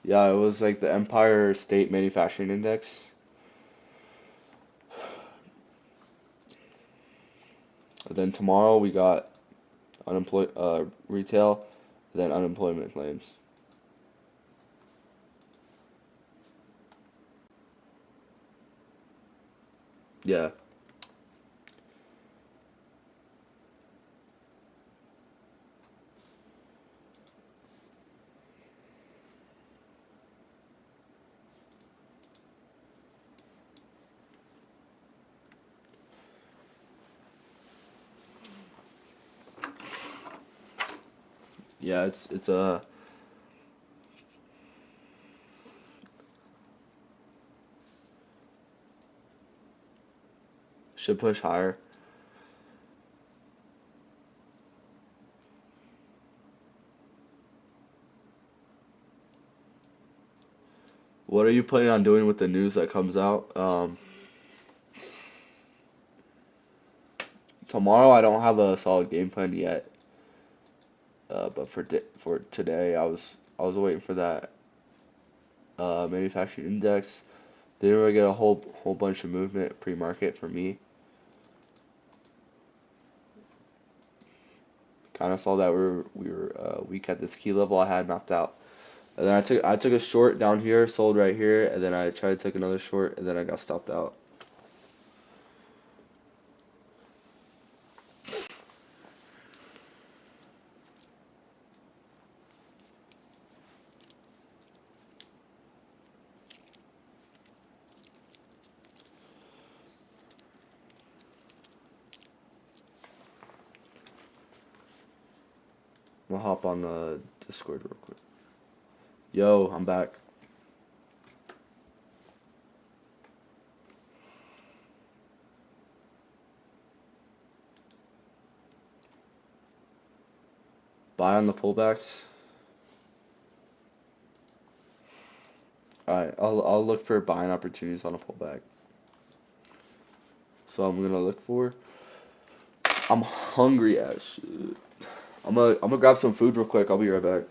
Yeah, it was like the Empire State Manufacturing Index. And then tomorrow we got retail, then unemployment claims. Yeah. Yeah, it's a should push higher. What are you planning on doing with the news that comes out? Tomorrow I don't have a solid game plan yet. But for today I was waiting for that manufacturing index. Didn't really get a whole bunch of movement pre-market for me. Kind of saw that we were weak at this key level I had mapped out. And then I took a short down here, sold right here, and then I tried to take another short, and then I got stopped out. I'm gonna hop on the Discord real quick. Yo, I'm back. Buy on the pullbacks. Alright, I'll look for buying opportunities on a pullback. So I'm gonna look for. I'm hungry as shit. I'm gonna grab some food real quick. I'll be right back.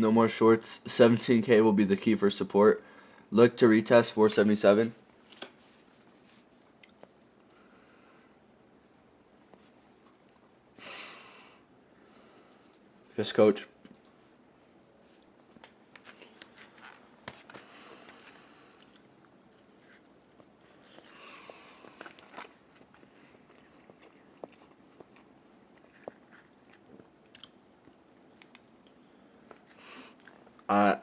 No more shorts. 17K will be the key for support. Look to retest 477. Yes, coach. Uh,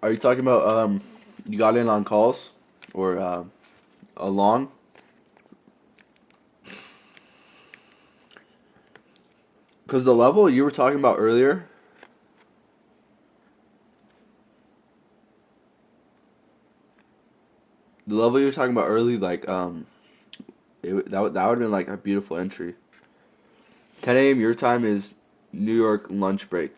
are you talking about you got in on calls or a long? Because the level you were talking about earlier, the level you were talking about early, like that would have been like a beautiful entry. 10 a.m. your time is New York lunch break.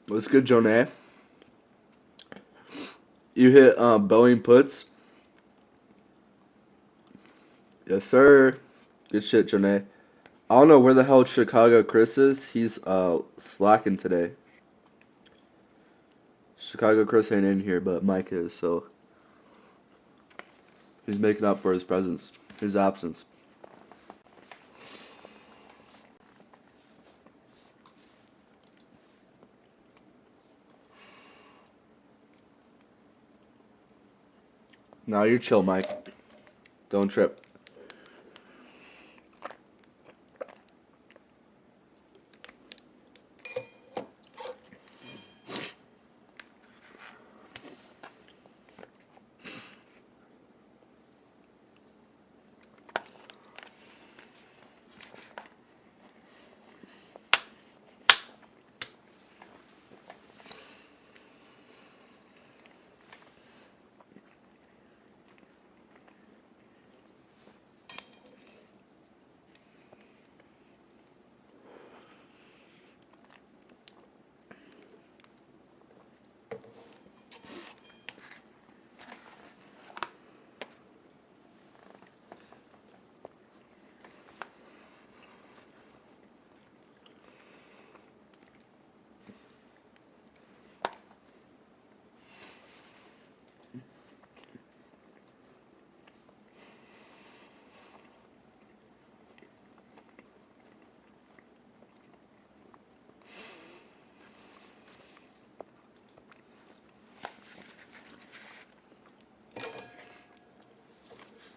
What's good, Jonah? You hit Boeing puts. Yes, sir. Good shit, Jonah. I don't know where the hell Chicago Chris is. He's slacking today. Chicago Chris ain't in here, but Mike is, so he's making up for his presence, his absence. Now you're chill, Mike. Don't trip.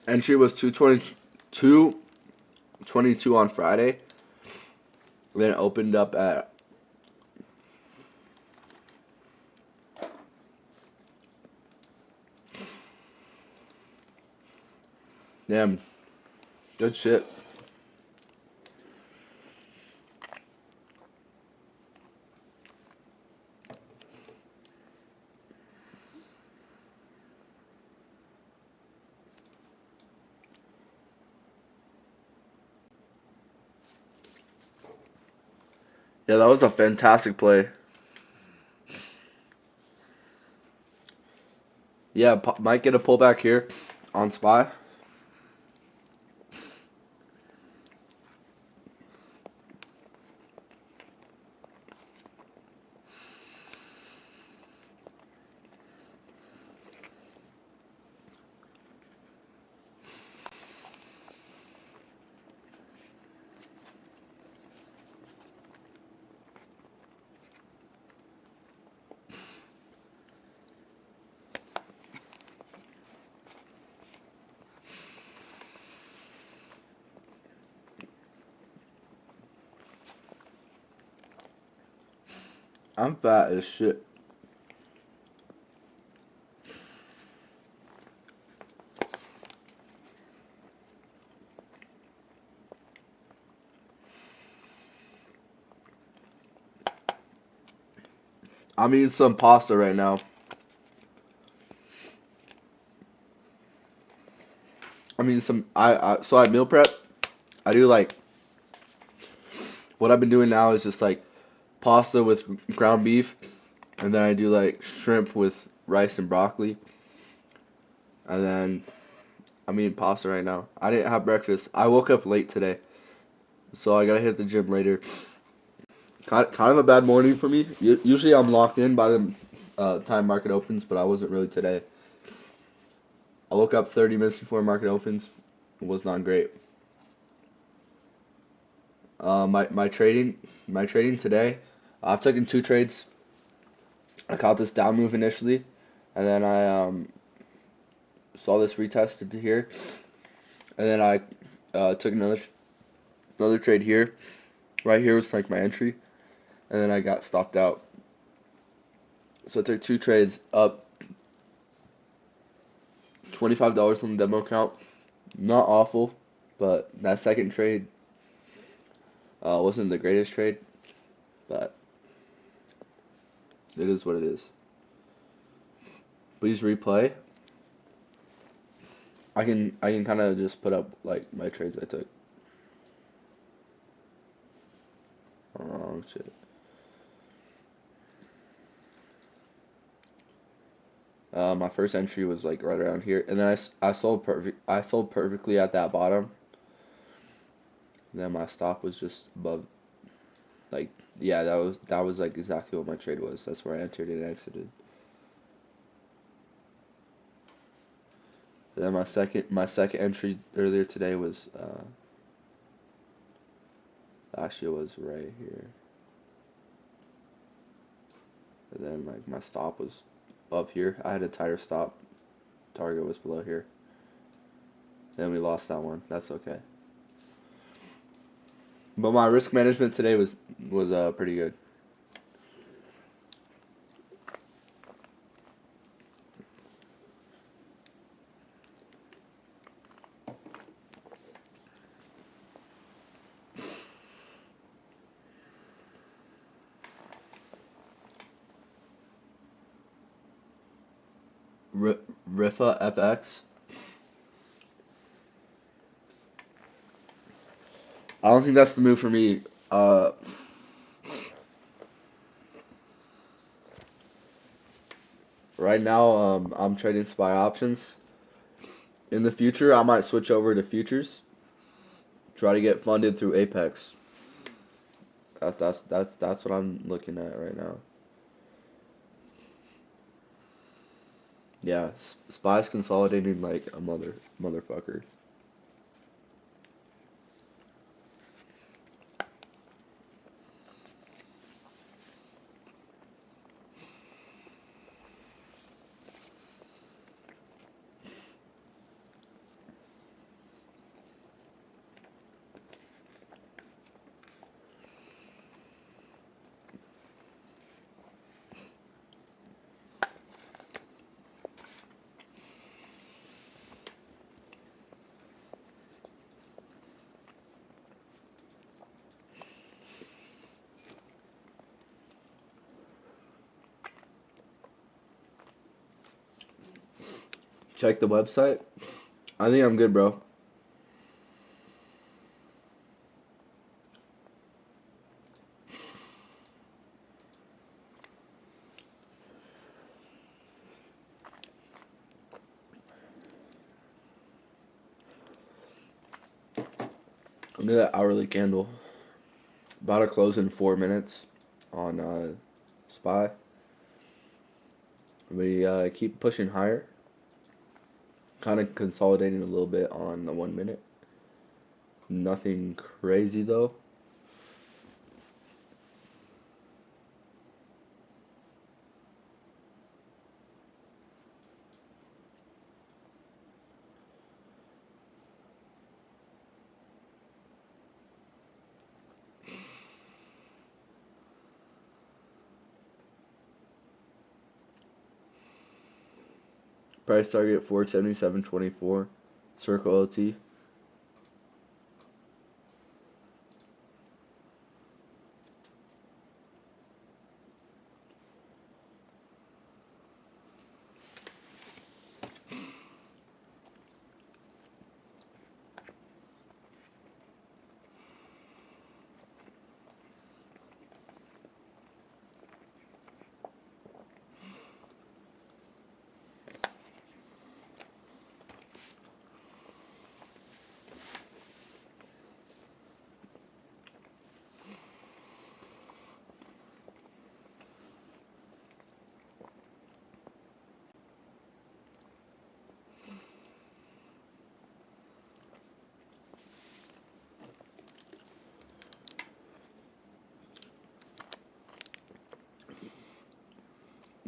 Entry was 222 on Friday. Then it opened up at damn. Good shit. Yeah, that was a fantastic play. Yeah, might get a pullback here on SPY. I'm fat as shit. I'm eating some pasta right now. I mean some so I meal prep. I do like what I've been doing now is just like pasta with ground beef, and then I do like shrimp with rice and broccoli, and then I'm eating pasta right now. I didn't have breakfast. I woke up late today, so I gotta hit the gym later. Kind of a bad morning for me. Usually I'm locked in by the time market opens, but I wasn't really today. I woke up 30 minutes before market opens. It was not great. My trading today. I've taken two trades. I caught this down move initially, and then I saw this retested to here, and then I took another trade here. Right here was like my entry, and then I got stopped out. So I took two trades up $25 on the demo account. Not awful, but that second trade wasn't the greatest trade, but it is what it is. Please replay. I can kind of just put up like my trades I took. Oh shit. My first entry was like right around here, and then I sold perfectly at that bottom. And then my stop was just above, like yeah, that was like exactly what my trade was. That's where I entered and exited. And then my second entry earlier today was actually it was right here. And then like my stop was above here. I had a tighter stop. Target was below here. Then we lost that one. That's okay. But my risk management today was pretty good. Rifa FX. I don't think that's the move for me. Right now, I'm trading SPY options. In the future, I might switch over to futures. Try to get funded through Apex. That's what I'm looking at right now. Yeah, SPY's consolidating like a motherfucker. Check the website. I think I'm good, bro. Look at that hourly candle. About to close in 4 minutes on SPY. We keep pushing higher. Kind of consolidating a little bit on the 1 minute. Nothing crazy though. Price target 477.24. Circle OT.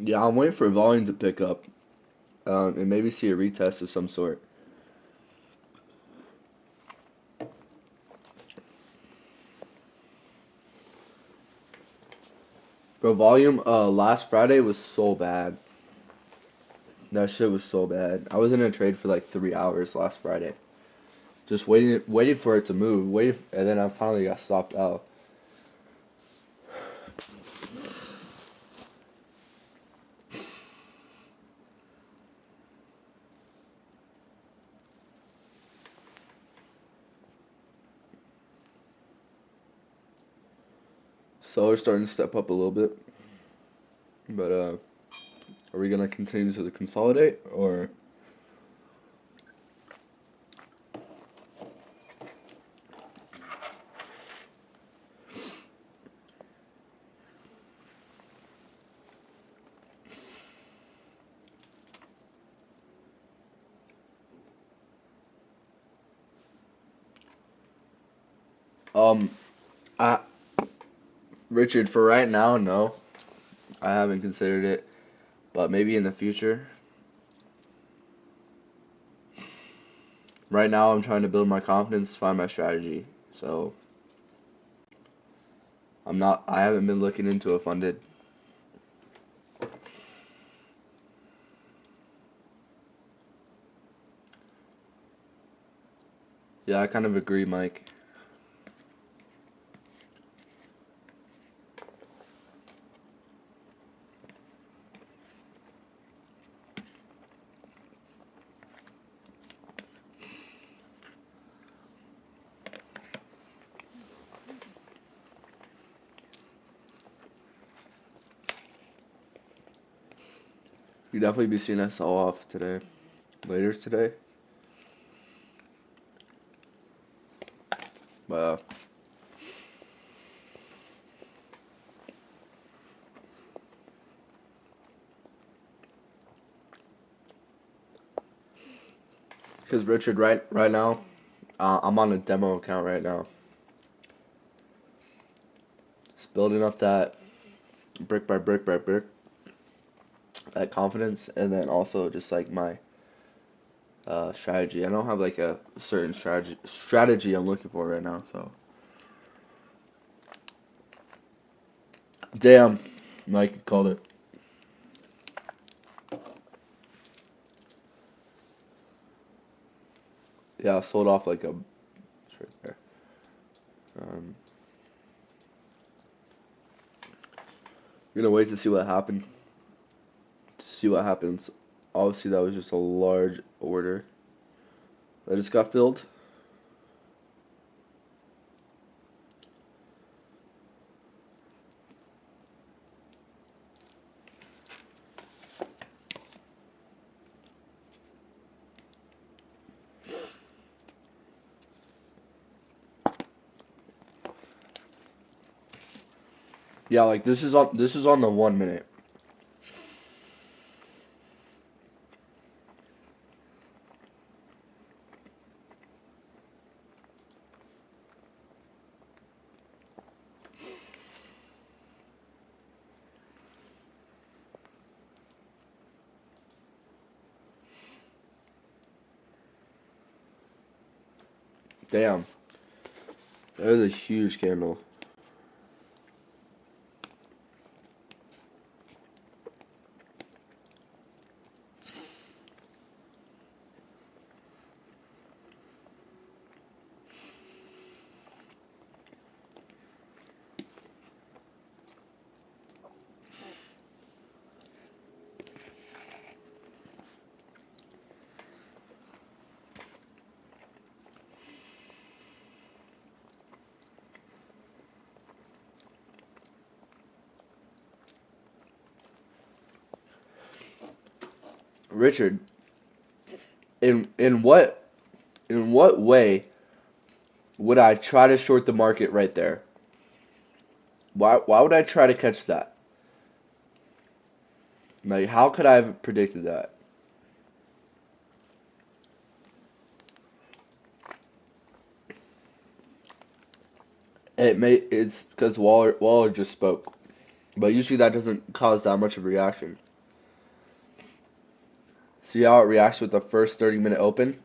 Yeah, I'm waiting for volume to pick up, and maybe see a retest of some sort. Bro, volume last Friday was so bad. That shit was so bad. I was in a trade for like 3 hours last Friday, just waiting for it to move, and then I finally got stopped out. Seller's starting to step up a little bit, but are we gonna continue to consolidate or? Um, I Richard, for right now, no, I haven't considered it, but maybe in the future. Right now, I'm trying to build my confidence, find my strategy. So I haven't been looking into a funded. Yeah, I kind of agree, Mike. You definitely be seeing us sell off today, later today. But because Richard, right now, I'm on a demo account right now, just building up that brick by brick by brick, that confidence, and then also just like my strategy. I don't have like a certain strategy I'm looking for right now. So damn, Mike called it. Yeah, I sold off like a it's right there. Um, we're gonna wait to see what happened. To see what happens. Obviously, that was just a large order that just got filled. Yeah, like this is on the 1 minute. Damn, that is a huge candle. Richard, in what way would I try to short the market right there? Why would I try to catch that? Like, how could I have predicted that? It's because Waller just spoke, but usually that doesn't cause that much of a reaction. See how it reacts with the first 30-minute open?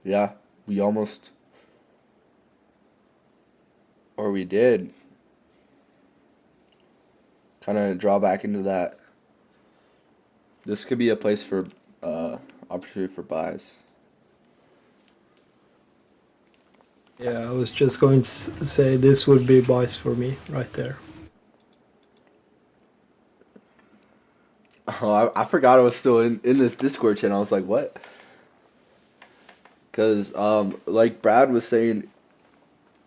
Yeah, we almost, or we did, kind of draw back into that. This could be a place for uh opportunity for buys. Yeah, I was just going to say this would be buys for me right there. Oh, I forgot I was still in this Discord channel. I was like, what? Because like Brad was saying,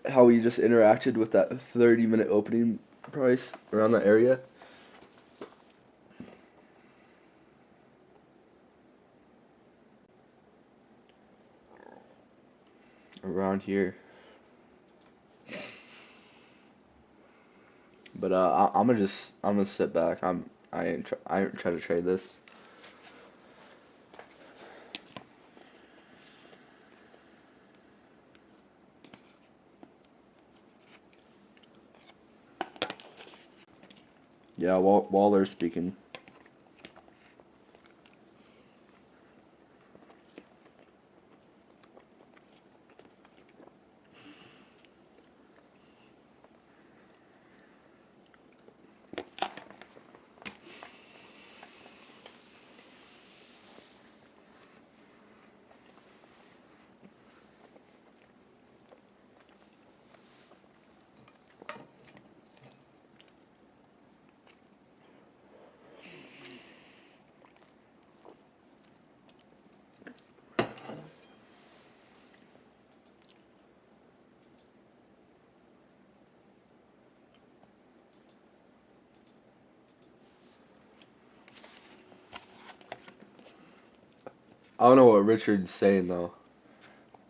how he just interacted with that 30-minute opening price around that area. Around here. But I'm gonna sit back. I ain't try to trade this. Yeah, Waller speaking. I don't know what Richard's saying though.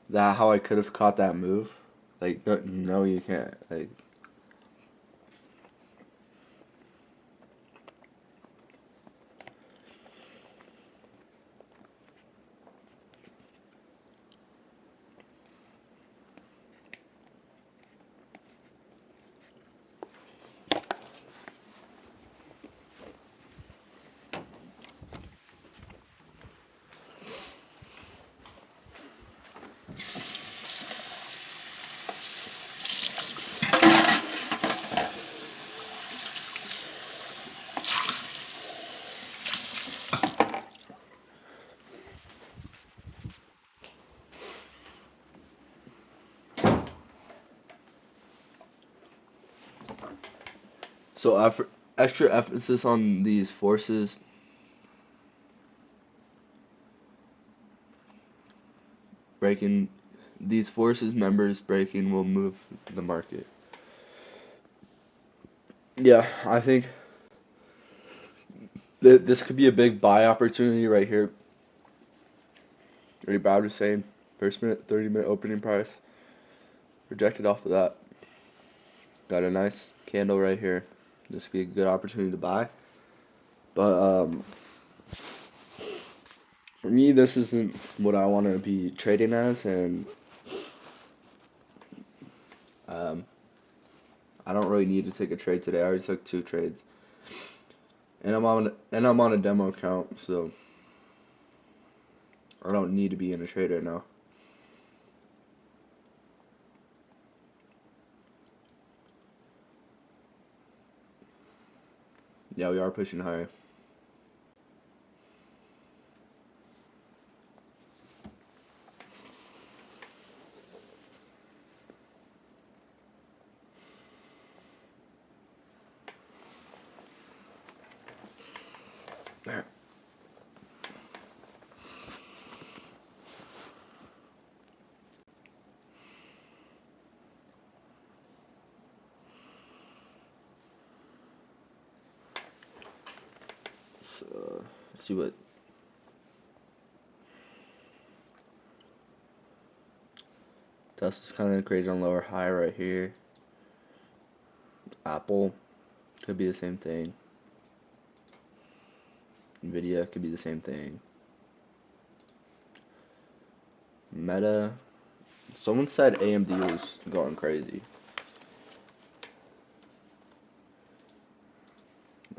That how I could have caught that move. Like no, no you can't. Like so extra emphasis on these forces breaking. These forces members breaking will move the market. Yeah, I think this could be a big buy opportunity right here. Ray Brad was saying first minute, 30-minute opening price. Rejected off of that. Got a nice candle right here. This would be a good opportunity to buy. But for me, this isn't what I want to be trading as, and I don't really need to take a trade today. I already took 2 trades, and I'm on a demo account, so I don't need to be in a trade right now. Yeah, we are pushing higher. So let's see what Tesla's kind of created on lower high right here. Apple could be the same thing. Nvidia could be the same thing. Meta. Someone said AMD was going crazy.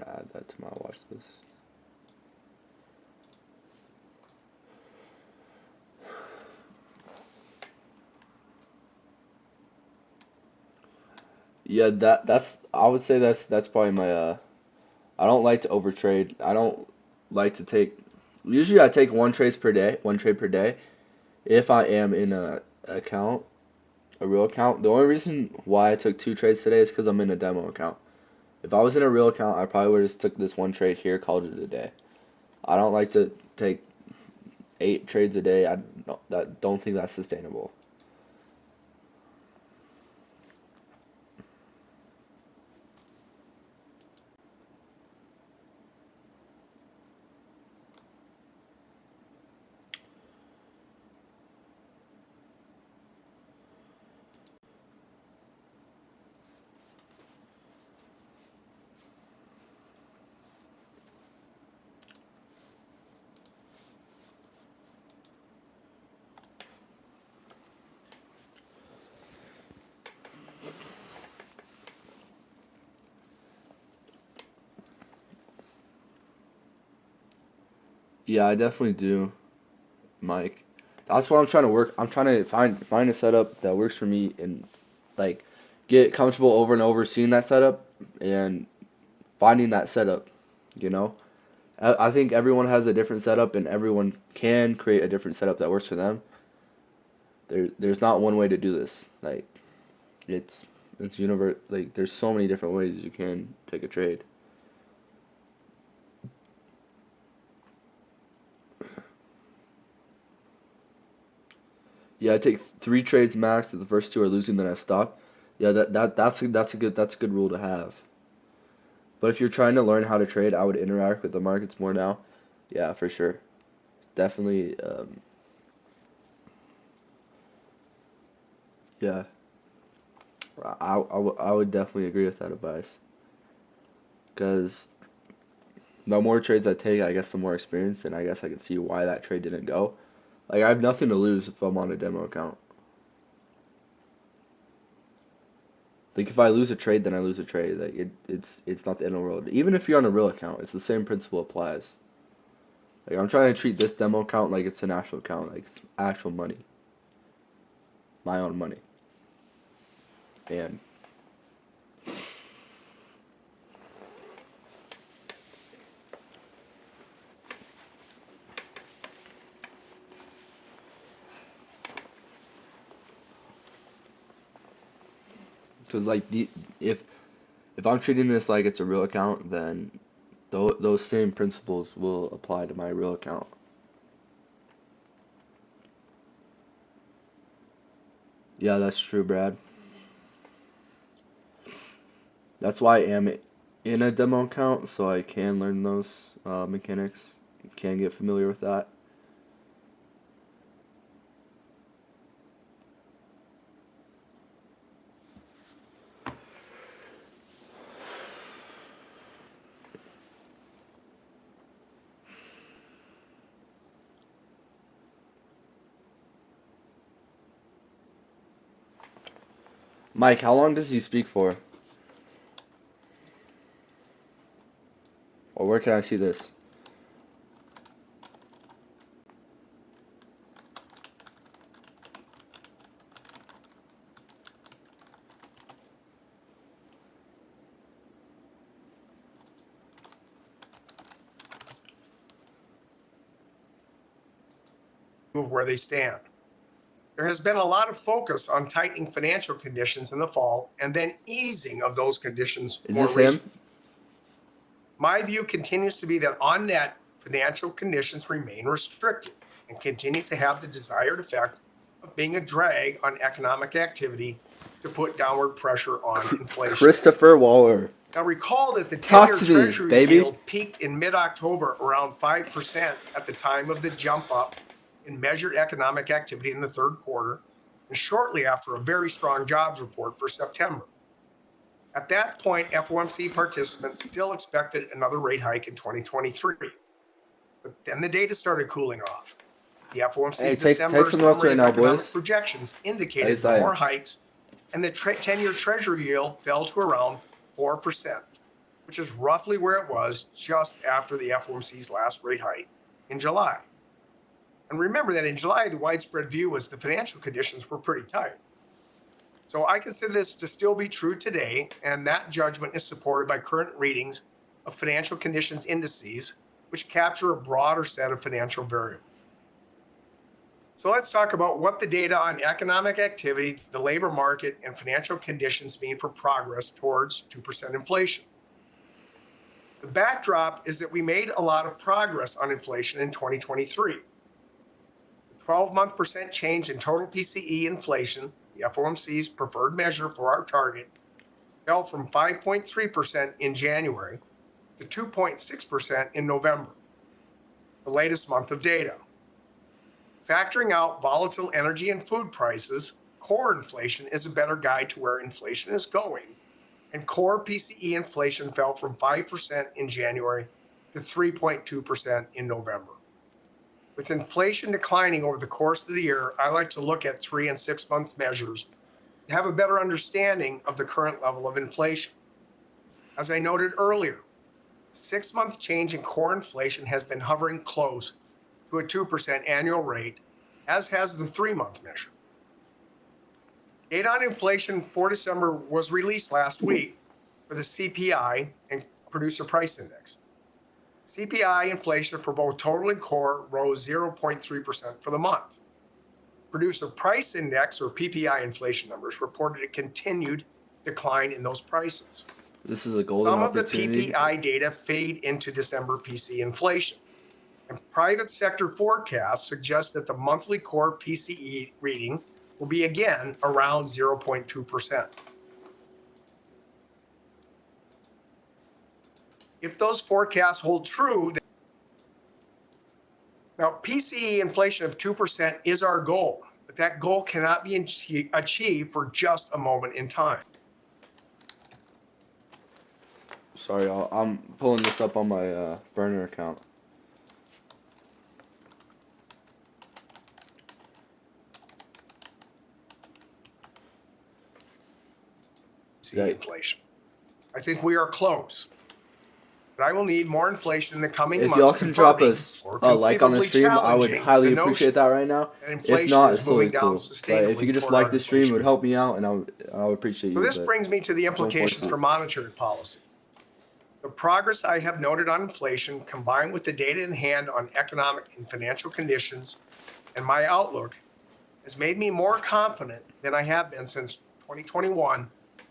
Add that to my watch list. Yeah, that's I would say that's probably my I don't like to overtrade. I don't like to take usually I take one trade per day if I am in a real account. The only reason why I took 2 trades today is because I'm in a demo account. If I was in a real account, I probably would have just took this one trade here, called it a day. I don't like to take 8 trades a day. I don't think that's sustainable. Yeah, I definitely do, Mike. That's what I'm trying to work. I'm trying to find a setup that works for me and like get comfortable over and over seeing that setup and finding that setup, you know? I think everyone has a different setup and everyone can create a different setup that works for them. There's not one way to do this. Like it's universe like there's so many different ways you can take a trade. Yeah, I take 3 trades max. If the first 2 are losing, then I stop. Yeah, that's a good rule to have. But if you're trying to learn how to trade, I would interact with the markets more now. Yeah, for sure. Definitely. Yeah, I would definitely agree with that advice. Because the more trades I take, I guess the more experience, and I guess I can see why that trade didn't go. Like I have nothing to lose if I'm on a demo account. Like if I lose a trade, then I lose a trade. Like it's not the end of the world. Even if you're on a real account, it's the same principle applies. Like I'm trying to treat this demo account like it's an actual account, like it's actual money, my own money. And because like if I'm treating this like it's a real account, then those same principles will apply to my real account. Yeah, that's true, Brad. That's why I am in a demo account, so I can learn those mechanics, can get familiar with that. Mike, how long does he speak for? Or where can I see this? Of where they stand. There has been a lot of focus on tightening financial conditions in the fall and then easing of those conditions Is more this recently. him? My view continues to be that on net, financial conditions remain restricted and continue to have the desired effect of being a drag on economic activity to put downward pressure on inflation. Christopher Waller. Now recall that the Talk 10-year to me, Treasury baby. yield peaked in mid-October around 5% at the time of the jump up in measured economic activity in the third quarter, and shortly after a very strong jobs report for September. At that point, FOMC participants still expected another rate hike in 2023. But then the data started cooling off. The FOMC's Hey, take December some notes summary right of now, economic boys. projections indicated Isaiah. more hikes, and the 10-year Treasury yield fell to around 4%, which is roughly where it was just after the FOMC's last rate hike in July. And remember that in July, the widespread view was the financial conditions were pretty tight. So I consider this to still be true today, and that judgment is supported by current readings of financial conditions indices, which capture a broader set of financial variables. So let's talk about what the data on economic activity, the labor market, and financial conditions mean for progress towards 2% inflation. The backdrop is that we made a lot of progress on inflation in 2023. The 12-month percent change in total PCE inflation, the FOMC's preferred measure for our target, fell from 5.3% in January to 2.6% in November, the latest month of data. Factoring out volatile energy and food prices, core inflation is a better guide to where inflation is going, and core PCE inflation fell from 5% in January to 3.2% in November. With inflation declining over the course of the year, I like to look at 3 and 6 month measures to have a better understanding of the current level of inflation. As I noted earlier, 6-month change in core inflation has been hovering close to a 2% annual rate, as has the 3-month measure. Data on inflation for December was released last week for the CPI and Producer Price Index. CPI inflation for both total and core rose 0.3% for the month. Producer Price Index, or PPI inflation numbers, reported a continued decline in those prices. This is a golden Some of the opportunity. PPI data fade into December PCE inflation, and private sector forecasts suggest that the monthly core PCE reading will be again around 0.2%. If those forecasts hold true, now PCE inflation of 2% is our goal, but that goal cannot be achieved for just a moment in time. Sorry, I'm pulling this up on my burner account. PCE inflation. I think we are close, but I will need more inflation in the coming If months. y'all can drop us confirming a like on the or stream, I would conceivably highly challenging appreciate that right now. that If inflation not, is it's totally moving down cool. But if you could just sustainably like toward the our stream, it would inflation. help me out, and I would appreciate So you. this but brings me to the implications it. for monetary policy. The progress I have noted on inflation, combined with the data in hand on economic and financial conditions and my outlook, has made me more confident than I have been since 2021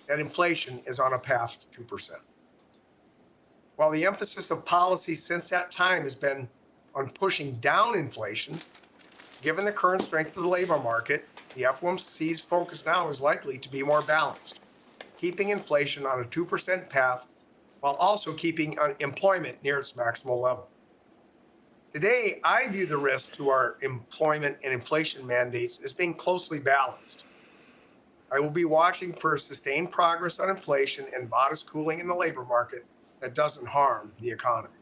that inflation is on a path to 2%. While the emphasis of policy since that time has been on pushing down inflation, given the current strength of the labor market, the FOMC's focus now is likely to be more balanced, keeping inflation on a 2% path while also keeping employment near its maximal level. Today, I view the risk to our employment and inflation mandates as being closely balanced. I will be watching for sustained progress on inflation and modest cooling in the labor market that doesn't harm the economy.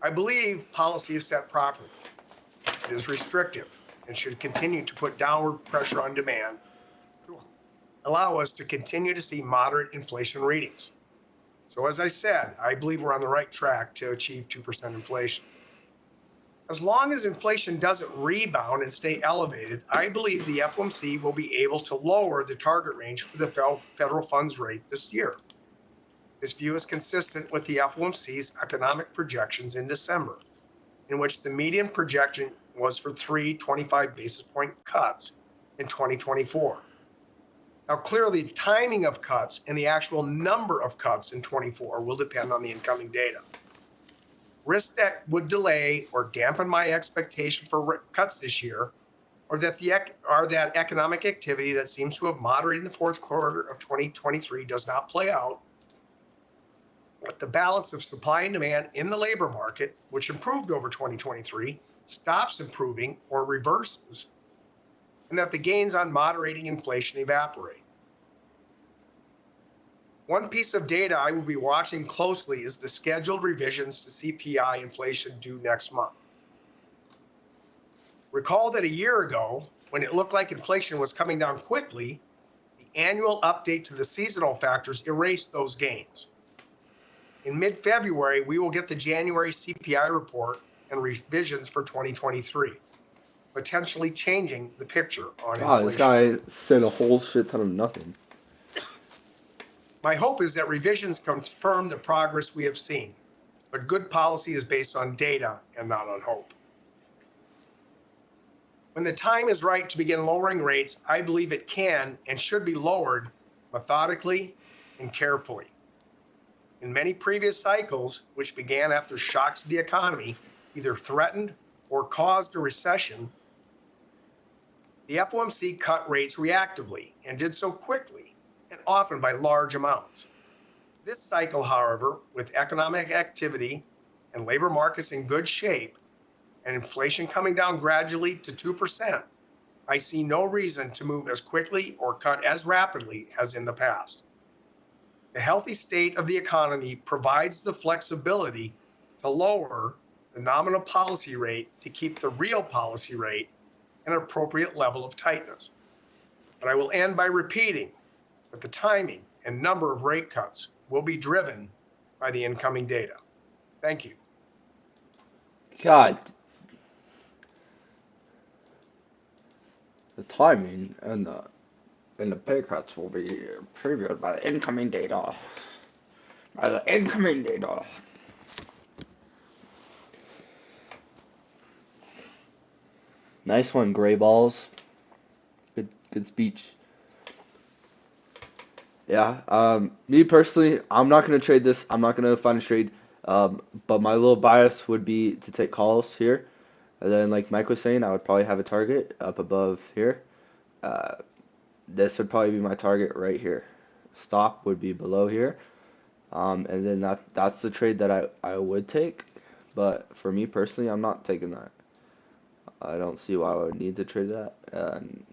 I believe policy is set properly. It is restrictive and should continue to put downward pressure on demand allow us to continue to see moderate inflation readings. So as I said, I believe we're on the right track to achieve 2% inflation. As long as inflation doesn't rebound and stay elevated, I believe the FOMC will be able to lower the target range for the federal funds rate this year. This view is consistent with the FOMC's economic projections in December, in which the median projection was for 3 25 basis point cuts in 2024. Now, clearly, the timing of cuts and the actual number of cuts in 24 will depend on the incoming data. Risks that would delay or dampen my expectation for cuts this year are that economic activity that seems to have moderated in the fourth quarter of 2023 does not play out, but the balance of supply and demand in the labor market, which improved over 2023, stops improving or reverses, and that the gains on moderating inflation evaporate. One piece of data I will be watching closely is the scheduled revisions to CPI inflation due next month. Recall that a year ago, when it looked like inflation was coming down quickly, the annual update to the seasonal factors erased those gains. In mid-February, we will get the January CPI report and revisions for 2023, potentially changing the picture on Wow, inflation. this guy said a whole shit ton of nothing. My hope is that revisions confirm the progress we have seen, but good policy is based on data and not on hope. When the time is right to begin lowering rates, I believe it can and should be lowered methodically and carefully. In many previous cycles, which began after shocks to the economy either threatened or caused a recession, the FOMC cut rates reactively and did so quickly and often by large amounts. This cycle, however, with economic activity and labor markets in good shape and inflation coming down gradually to 2%, I see no reason to move as quickly or cut as rapidly as in the past. The healthy state of the economy provides the flexibility to lower the nominal policy rate to keep the real policy rate at an appropriate level of tightness. But I will end by repeating that the timing and number of rate cuts will be driven by the incoming data. Thank you. God. The timing and the pay cuts will be previewed by the incoming data. By the incoming data. Nice one, Gray Balls. Good speech. Yeah, me personally, I'm not going to trade this. I'm not going to find a trade. But my little bias would be to take calls here. And then, like Mike was saying, I would probably have a target up above here. This would probably be my target right here. Stop would be below here. And then that's the trade that I would take. But for me personally, I'm not taking that. I don't see why I would need to trade that. And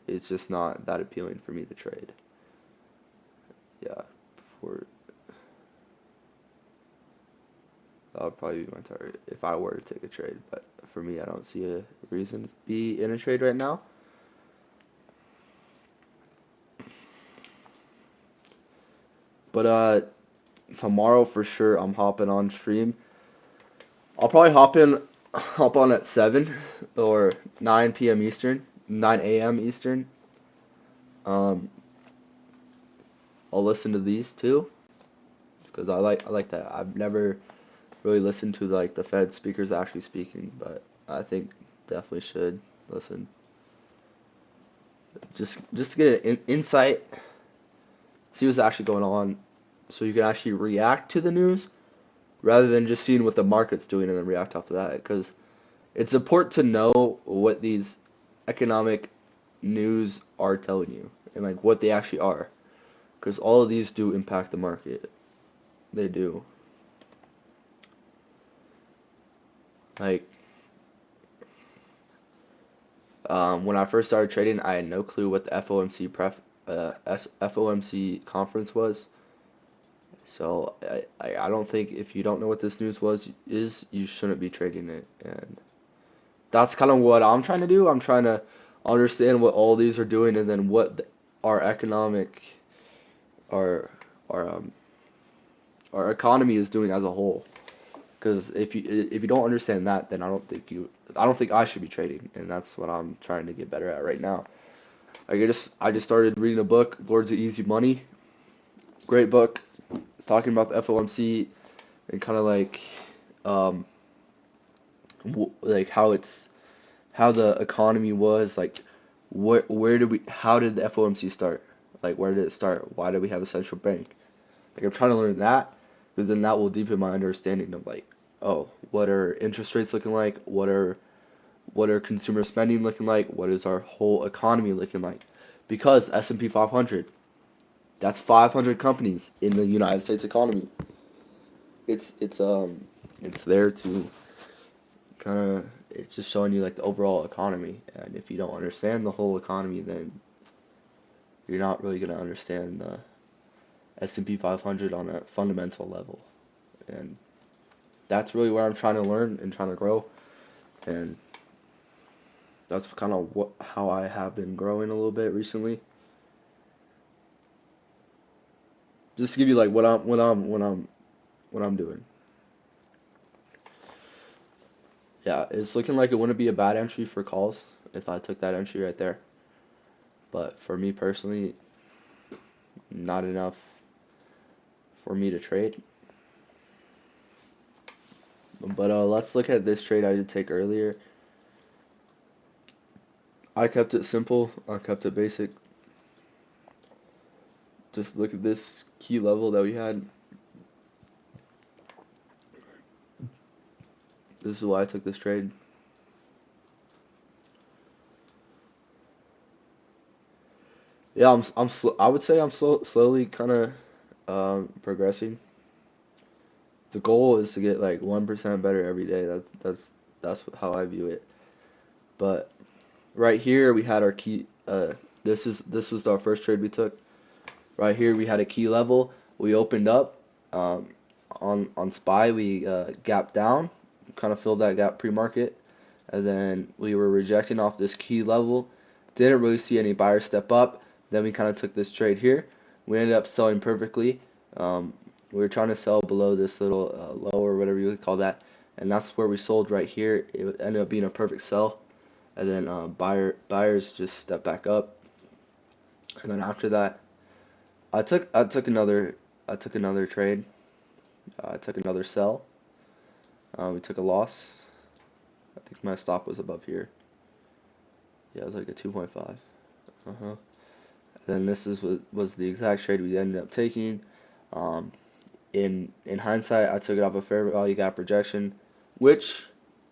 it's just not that appealing for me to trade. Yeah, that would probably be my target if I were to take a trade. But for me, I don't see a reason to be in a trade right now. But tomorrow for sure, I'm hopping on stream. I'll probably hop on at 7 or 9 p.m. Eastern, 9 a.m. Eastern. I'll listen to these too, because I like that. I've never really listened to like the Fed speakers actually speaking, but I think definitely should listen. Just to get an insight, see what's actually going on, so you can actually react to the news rather than just seeing what the market's doing and then react off of that. Because it's important to know what these economic news are telling you and like what they actually are. Because all of these do impact the market. They do. Like, when I first started trading, I had no clue what the FOMC conference was. So I don't think if you don't know what this news is, you shouldn't be trading it. And that's kind of what I'm trying to do. I'm trying to understand what all these are doing and then what our economic our our um our economy is doing as a whole. Because if you don't understand that, then I don't think I should be trading, and that's what I'm trying to get better at right now. Like I just started reading a book, Lords of Easy Money. Great book. It's talking about the FOMC and kind of like um like how the economy was like where did we how did the FOMC start? Like where did it start? Why did we have a central bank? Like I'm trying to learn that because then that will deepen my understanding of like, oh, what are interest rates looking like? What are consumer spending looking like? What is our whole economy looking like? Because S&P 500, that's 500 companies in the United States economy. It's there to kind of it's just showing you like the overall economy. And if you don't understand the whole economy, then you're not really going to understand the S&P 500 on a fundamental level. And that's really where I'm trying to learn and trying to grow. And that's kind of how I have been growing a little bit recently. Just to give you like what I'm doing. Yeah, it's looking like it wouldn't be a bad entry for calls if I took that entry right there. But for me personally, not enough for me to trade. But let's look at this trade I did take earlier. I kept it simple. I kept it basic. Just look at this key level that we had. This is why I took this trade. Yeah, I would say I'm slowly kind of progressing. The goal is to get like 1% better every day. That's how I view it. But right here we had our key. This was our first trade we took. Right here we had a key level. We opened up on SPY. We gapped down, kind of filled that gap pre-market, and then we were rejecting off this key level. Didn't really see any buyers step up. Then we kind of took this trade here. We ended up selling perfectly. We were trying to sell below this little low or whatever you would call that, and that's where we sold right here. It ended up being a perfect sell, and then buyers just stepped back up, and then after that, I took another trade. I took another sell. We took a loss. I think my stop was above here. Yeah, it was like a 2.5. Uh-huh. Then this was the exact trade we ended up taking. In hindsight, I took it off a fair value gap rejection, which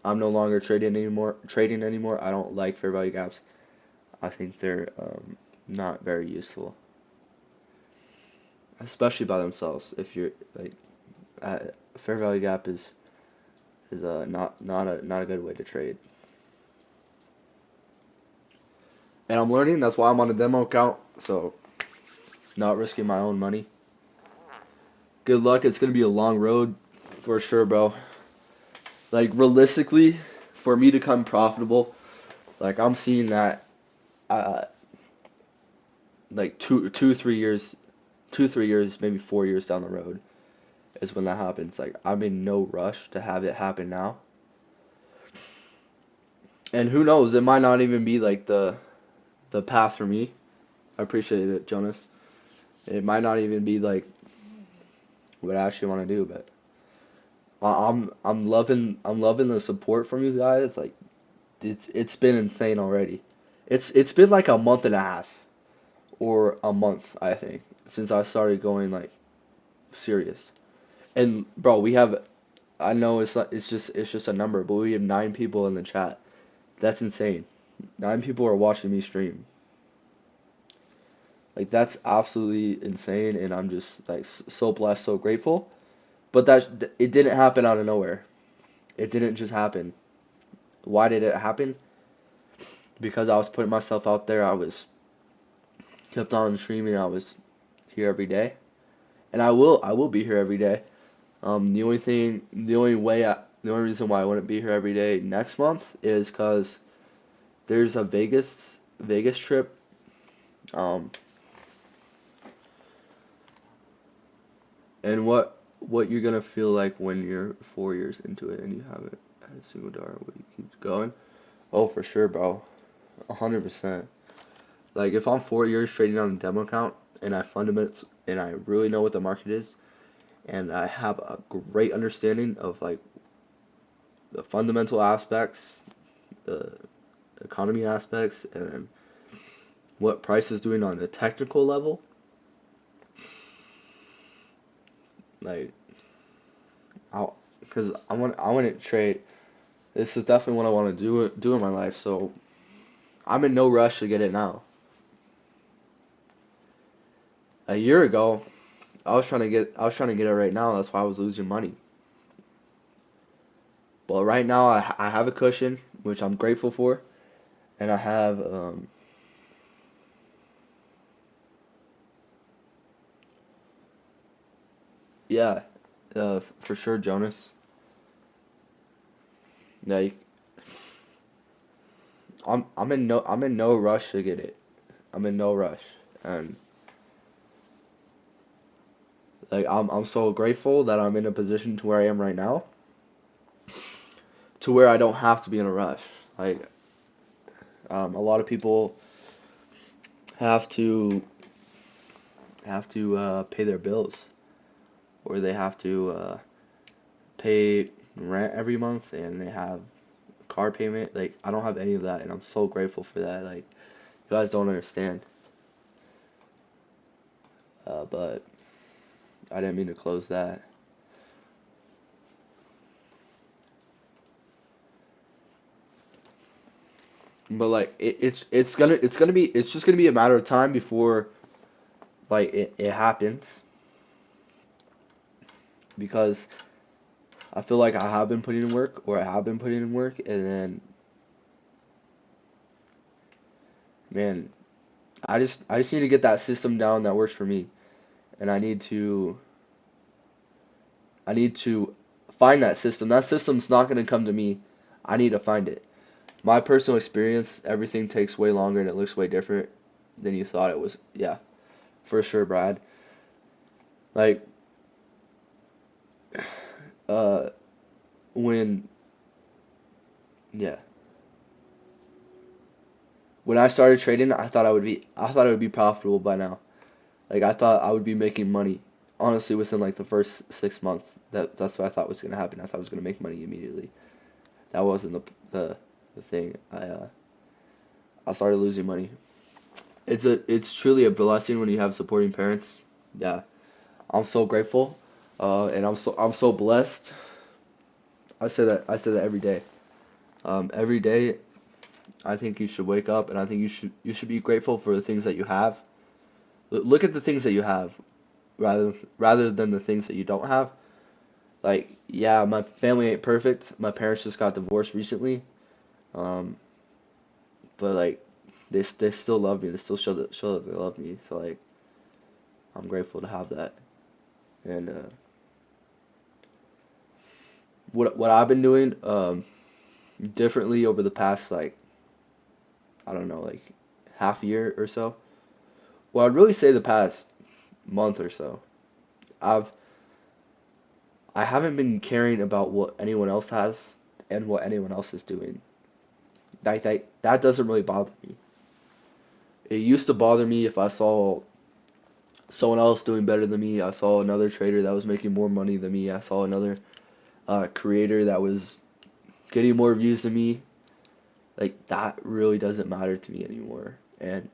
I'm no longer trading anymore. I don't like fair value gaps. I think they're not very useful, especially by themselves. If you're like, fair value gap is not a good way to trade. And I'm learning. That's why I'm on a demo account. So, not risking my own money. Good luck. It's gonna be a long road, for sure, bro. Like realistically, for me to become profitable, like I'm seeing that, uh, like 3 years, maybe 4 years down the road, is when that happens. Like I'm in no rush to have it happen now. And who knows? It might not even be like the path for me. I appreciate it, Jonas. It might not even be like what I actually want to do, but I'm loving the support from you guys. Like it's been insane already. It's been like a month and a half or a month, I think, since I started going like serious. And bro, we have I know it's just a number, but we have 9 people in the chat. That's insane. 9 people are watching me stream. Like that's absolutely insane, and I'm just like so blessed, so grateful. But it didn't happen out of nowhere. It didn't just happen. Why did it happen? Because I was putting myself out there. I was kept on streaming. I was here every day, and I will be here every day. The only reason why I wouldn't be here every day next month is because there's a Vegas trip. And what you're gonna feel like when you're 4 years into it and you haven't had a single dollar, what you keep going? Oh, for sure, bro. 100%. Like if I'm 4 years trading on a demo account and I fundamentals and I really know what the market is and I have a great understanding of like the fundamental aspects, the economy aspects, and what price is doing on the technical level, like because I want to trade. This is definitely what I want to do in my life. So I'm in no rush to get it now. A year ago, I was trying to get it right now. That's why I was losing money. But right now, I have a cushion, which I'm grateful for, and I have yeah, for sure, Jonas. Yeah, I'm in no rush to get it. I'm in no rush, and like I'm so grateful that I'm in a position to where I am right now, to where I don't have to be in a rush. Like a lot of people have to pay their bills, or they have to pay rent every month, and they have car payment. Like I don't have any of that, and I'm so grateful for that. Like you guys don't understand. But I didn't mean to close that. But like it's just gonna be a matter of time before like it happens, because I feel like I have been putting in work, or I have been putting in work, and then man, I just need to get that system down that works for me, and I need to find that system. That system's not gonna come to me. I need to find it. My personal experience, everything takes way longer and it looks way different than you thought it was. Yeah, for sure, Brad. Like uh when yeah, when I started trading, I thought I would be profitable by now. Like I thought I would be making money. Honestly, within like the first 6 months, that's what I thought was gonna happen. I thought I was gonna make money immediately. That wasn't the thing. I started losing money. It's truly a blessing when you have supporting parents. Yeah, I'm so grateful, and I'm so blessed. I say that every day. Every day, I think you should wake up, and I think you should be grateful for the things that you have. Look at the things that you have, rather than the things that you don't have. Like, yeah, my family ain't perfect. My parents just got divorced recently, um, but like, they still love me. They still show that they love me. So like, I'm grateful to have that. And what I've been doing differently over the past like I don't know, like half year or so. Well, I'd really say the past month or so. I've I haven't been caring about what anyone else has and what anyone else is doing. That doesn't really bother me. It used to bother me if I saw someone else doing better than me. I saw another trader that was making more money than me. I saw another creator that was getting more views than me. Like that really doesn't matter to me anymore. And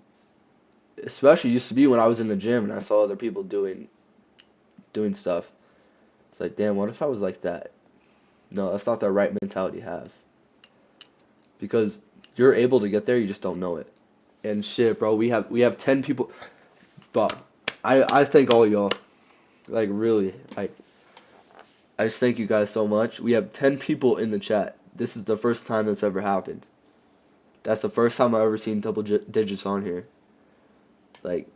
especially used to be when I was in the gym and I saw other people doing stuff. It's like, damn, what if I was like that? No, that's not the right mentality to have. Because you're able to get there, you just don't know it. And shit, bro, we have 10 people. But I thank all y'all. Like really, I just thank you guys so much. We have 10 people in the chat. This is the first time that's ever happened. That's the first time I've ever seen double digits on here. Like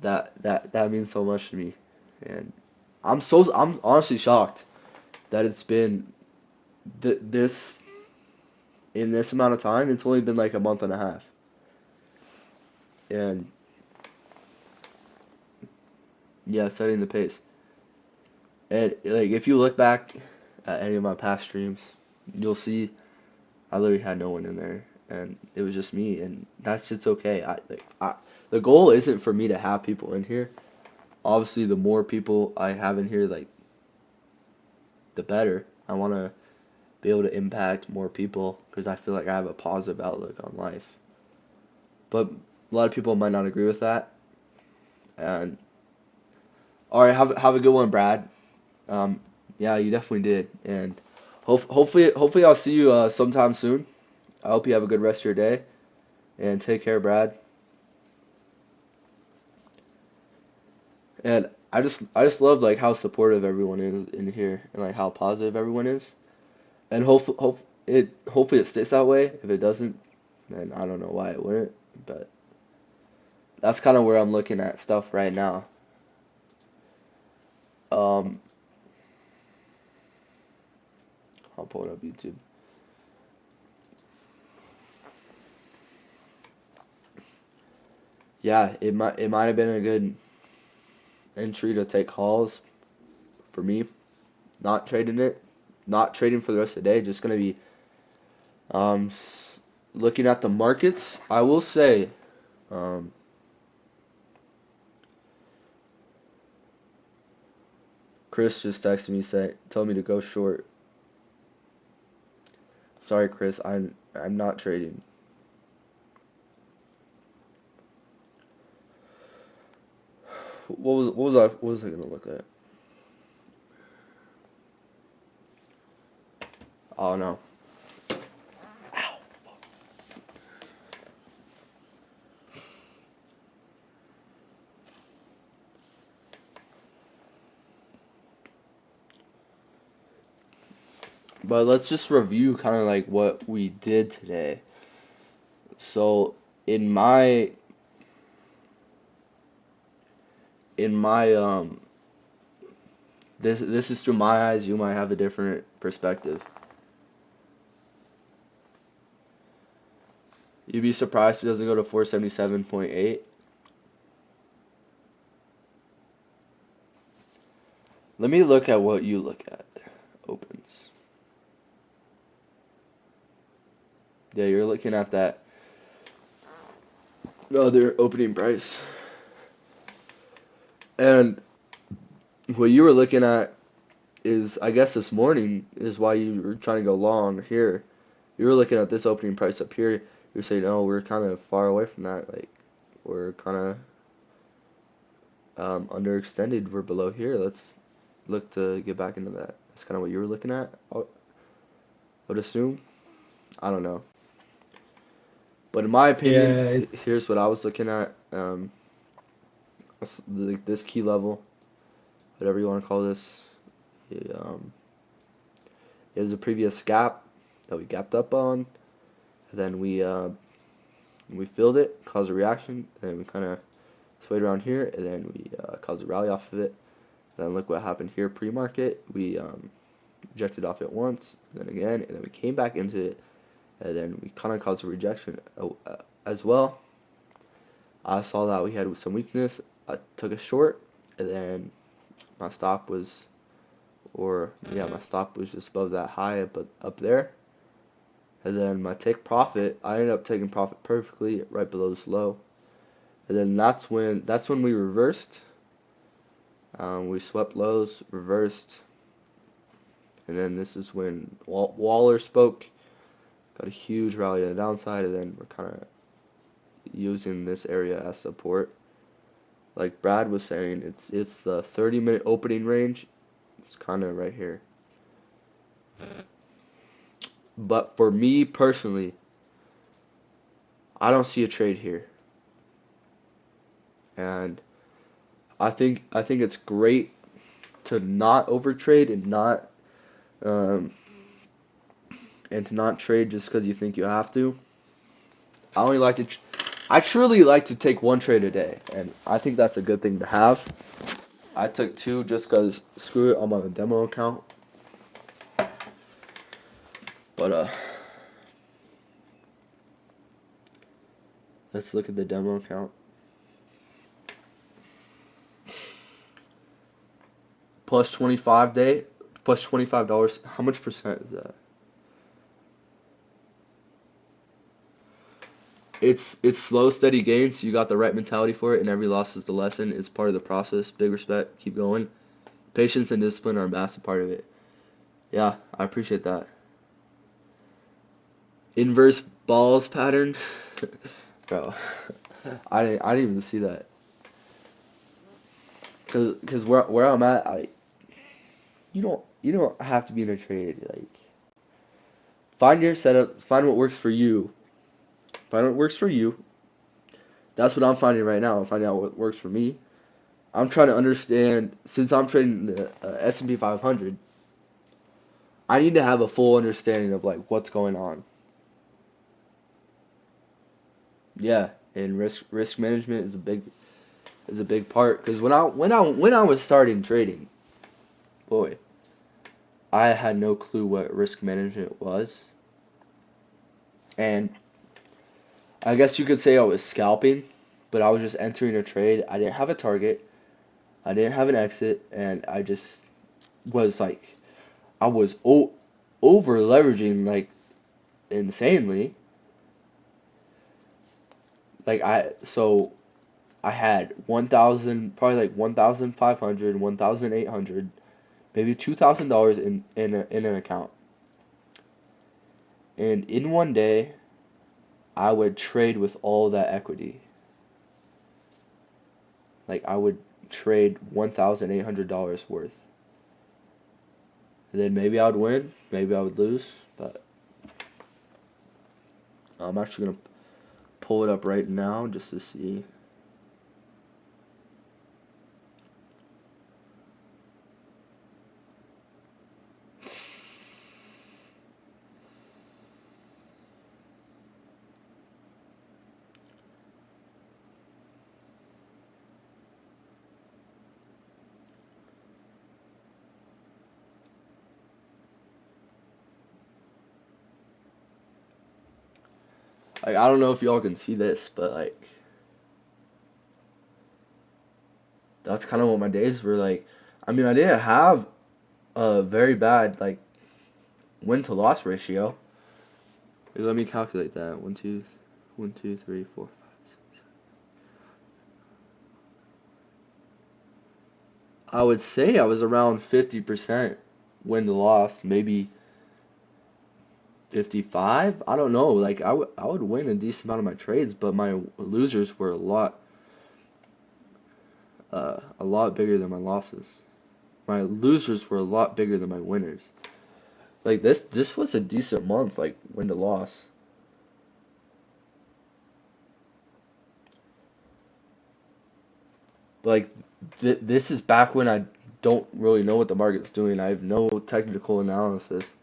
that means so much to me, and I'm honestly shocked that it's been this in this amount of time. It's only been like a month and a half, and yeah, setting the pace. And like if you look back at any of my past streams, you'll see I literally had no one in there, and it was just me, and that's just okay. The goal isn't for me to have people in here. Obviously, the more people I have in here, like the better. I want to be able to impact more people because I feel like I have a positive outlook on life. But a lot of people might not agree with that. And all right, have a good one, Brad. Um, yeah, you definitely did, and hopefully I'll see you sometime soon. I hope you have a good rest of your day, and take care, Brad. And I just love like how supportive everyone is in here, and like how positive everyone is. And hopefully it stays that way. If it doesn't, then I don't know why it wouldn't. But that's kind of where I'm looking at stuff right now. Um, I'll pull it up YouTube. Yeah, it might have been a good entry to take calls for me. Not trading it, not trading for the rest of the day. Just gonna be looking at the markets. I will say, um, Chris just texted me told me to go short. Sorry, Chris, I'm not trading. What was I gonna look at? Oh no. But let's just review kind of like what we did today. So in my in my this is through my eyes. You might have a different perspective. You'd be surprised if it doesn't go to 477.8. Let me look at what you look at. Opens. Yeah, you're looking at that other opening price. And what you were looking at is, I guess this morning is why you were trying to go long here. You were looking at this opening price up here. You're saying, oh, we're kind of far away from that. Like, we're kind of underextended. We're below here. Let's look to get back into that. That's kind of what you were looking at, I would assume. I don't know. But in my opinion, Yeah, here's what I was looking at. This key level, whatever you want to call this, it, it was a previous gap that we gapped up on. And then we filled it, caused a reaction, and we kind of swayed around here, and then we caused a rally off of it. Then look what happened here pre-market. We rejected off it once, and then again, and then we came back into it, and then we kind of caused a rejection as well. I saw that we had some weakness. I took a short, and then my stop was, my stop was just above that high up there. And then my take profit, I ended up taking profit perfectly right below this low. And then that's when we reversed. We swept lows, reversed, and then this is when Waller spoke, got a huge rally on the downside, and then we're kind of using this area as support. Like Brad was saying, it's the 30-minute opening range. It's kind of right here. But for me personally, I don't see a trade here. And I think it's great to not overtrade um, and to not trade just because you think you have to. I truly like to take one trade a day, and I think that's a good thing to have. I took two just because screw it, I'm on a demo account. But let's look at the demo account. plus 25 day, plus $25. How much percent is that? It's slow, steady gains. You got the right mentality for it, and every loss is the lesson. It's part of the process. Big respect. Keep going. Patience and discipline are a massive part of it. Yeah, I appreciate that. Inverse balls pattern, bro. I didn't even see that. Cause where I'm at, you don't have to be in a trade. Like, find your setup. Find what works for you. Find what works for you. That's what I'm finding right now. I'm finding out what works for me. I'm trying to understand, since I'm trading the S&P 500, I need to have a full understanding of like what's going on. Yeah, and risk management is a big part, because when I was starting trading, boy, I had no clue what risk management was. And I guess you could say I was scalping, but I was just entering a trade. I didn't have a target. I didn't have an exit, and I just was like, I was over leveraging like insanely. Like I had 1,000, probably like 1,500, 1,800, maybe $2,000 in an account. And in one day, I would trade with all that equity. Like, I would trade $1,800 worth. And then maybe I would win, maybe I would lose, but I'm actually gonna pull it up right now just to see. Like, I don't know if y'all can see this, but like, that's kind of what my days were like. I mean, I didn't have a very bad like win to loss ratio. Let me calculate that. 1, 2, 1, 2, 3, 4, 5, 6. I would say I was around 50% win to loss, maybe 55. I don't know. Like, I would win a decent amount of my trades, but my losers were a lot bigger than my losses. My losers were a lot bigger than my winners. Like, this was a decent month, like win to loss. Like, this is back when I don't really know what the market's doing. I have no technical analysis.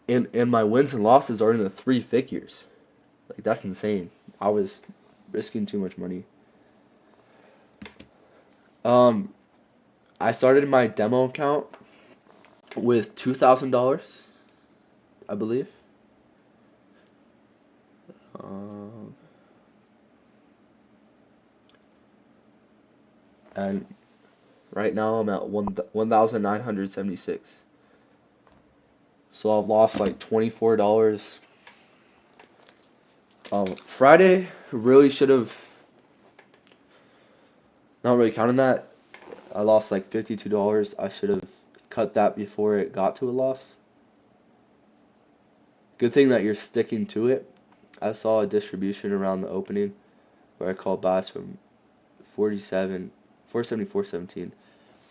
And my wins and losses are in the 3 figures. Like, that's insane. I was risking too much money. I started my demo account with $2,000, I believe. And right now I'm at 1,976. So I've lost like $24. Friday really should have, not really counting that, I lost like $52. I should have cut that before it got to a loss. Good thing that you're sticking to it. I saw a distribution around the opening where I called buys from 474.17.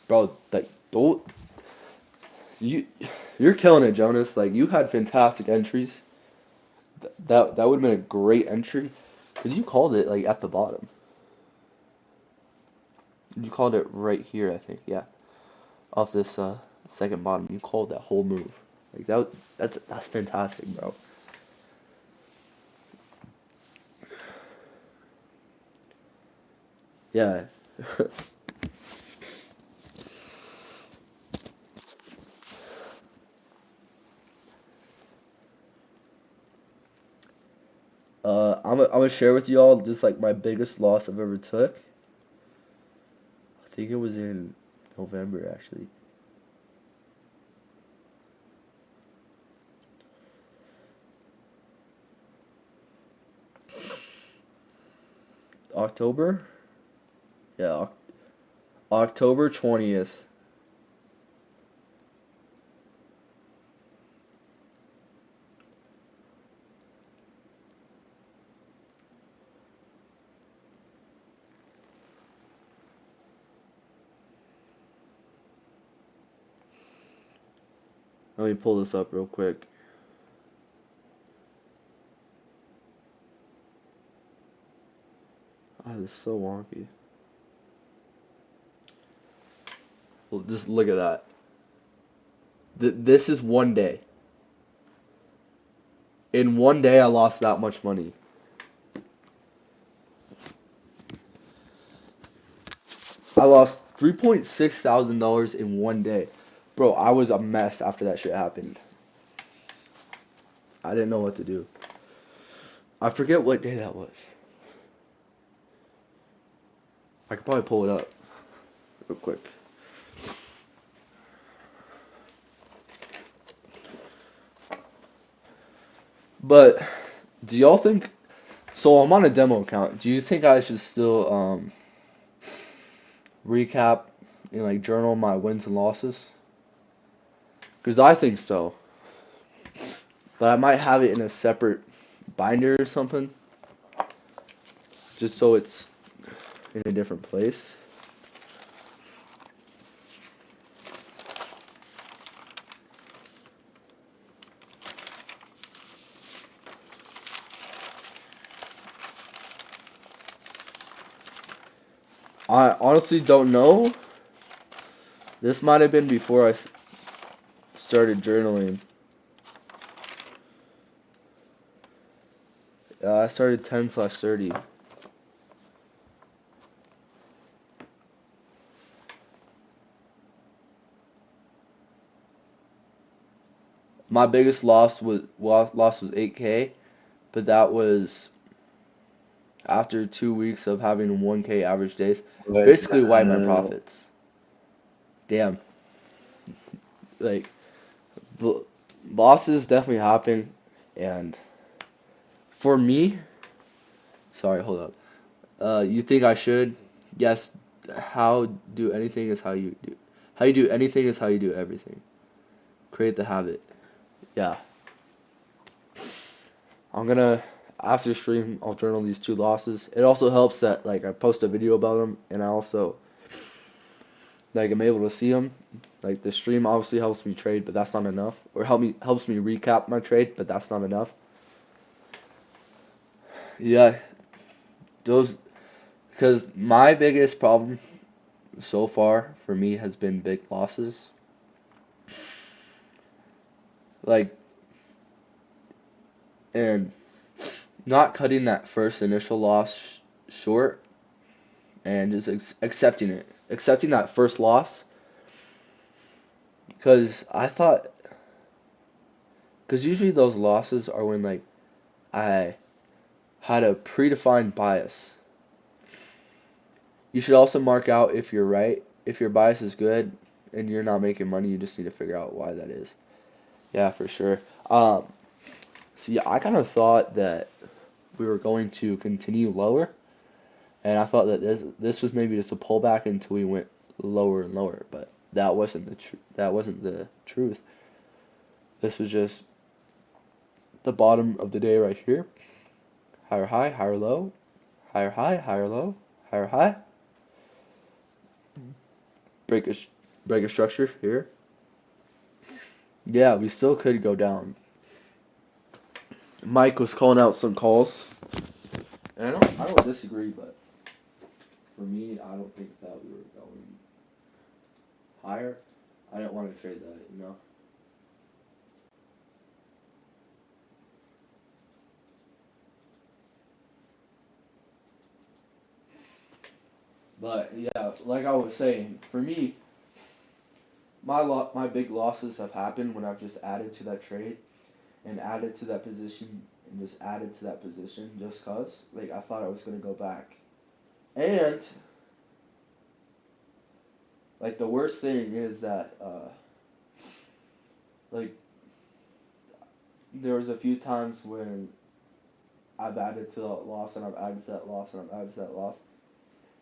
Bro, like, don't you're killing it, Jonas. Like, you had fantastic entries. That would have been a great entry, because you called it like at the bottom. You called it right here, I think. Yeah, off this second bottom. You called that whole move. Like, that's fantastic, bro. Yeah. I'm gonna share with y'all just like my biggest loss I've ever took. I think it was in November actually. October? Yeah, October 20th. Let me pull this up real quick. Oh, this is so wonky. Well, just look at that. This is one day. In one day, I lost that much money. I lost $3,600 in one day. Bro, I was a mess after that shit happened. I didn't know what to do. I forget what day that was. I could probably pull it up real quick. But do y'all think, so I'm on a demo account. Do you think I should still recap and like journal my wins and losses? Because I think so. But I might have it in a separate binder or something. Just so it's in a different place. I honestly don't know. This might have been before I started journaling. I started 10/30. My biggest loss was 8K, but that was after 2 weeks of having 1K average days. Basically wiped my profits. Damn. Like, losses definitely happen, and for me, sorry, hold up. You think I should? Yes. How do anything is how you do. How you do anything is how you do everything. Create the habit. Yeah. I'm gonna, after stream, I'll journal these 2 losses. It also helps that like I post a video about them, and I also like I'm able to see them. Like the stream obviously helps me trade, but that's not enough. Or helps me recap my trade, but that's not enough. Yeah, those, because my biggest problem so far for me has been big losses. Like, and not cutting that first initial loss short and just accepting it. Accepting that first loss. Because I thought, because usually those losses are when like I had a predefined bias. You should also mark out if you're right. If your bias is good and you're not making money, you just need to figure out why that is. Yeah, for sure. So yeah, I kind of thought that we were going to continue lower, and I thought that this was maybe just a pullback until we went lower and lower, but that wasn't the truth. This was just the bottom of the day right here. Higher high, higher low, higher high, higher low, higher high. Break a structure here. Yeah, we still could go down. Mike was calling out some calls, and I don't disagree, but for me, I don't think that we were going higher. I didn't want to trade that. But yeah, like I was saying, for me, my big losses have happened when I've just added to that trade and added to that position and just added to that position just cause like I thought I was gonna go back. And Like the worst thing is that like there was a few times when I've added to that loss and I've added to that loss and I've added to that loss,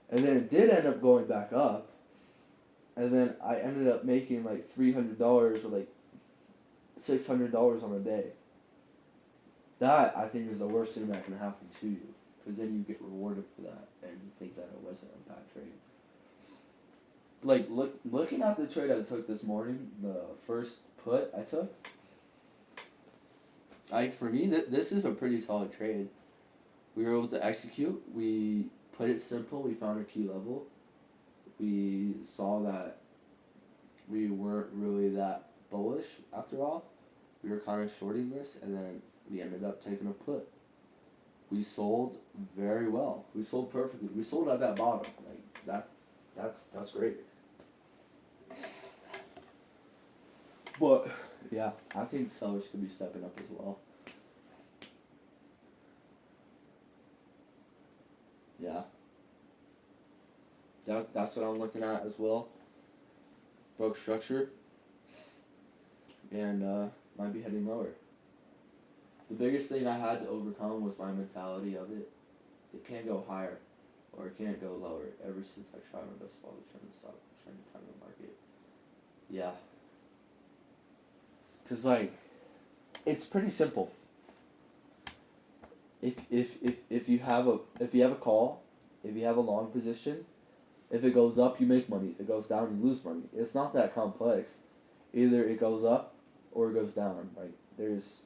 and then it did end up going back up, and then I ended up making like $300 or like $600 on a day. That I think is the worst thing that can happen to you, because then you get rewarded for that, and you think that it wasn't a bad trade. Like looking at the trade I took this morning, the first put I took, for me this is a pretty solid trade. We were able to execute. We put it simple. We found a key level. We saw that we weren't really that bullish after all. We were kind of shorting this, and then we ended up taking a put. We sold very well. We sold perfectly. We sold at that bottom. Like that's great. But yeah, I think sellers could be stepping up as well. Yeah. That's what I'm looking at as well. Broke structure and might be heading lower. The biggest thing I had to overcome was my mentality of it. It can't go higher or it can't go lower. Ever since I tried my best while trying to stop trying to time the market. Yeah. Cause like it's pretty simple. If you have a call, if you have a long position, if it goes up you make money. If it goes down you lose money. It's not that complex. Either it goes up or it goes down. Like there's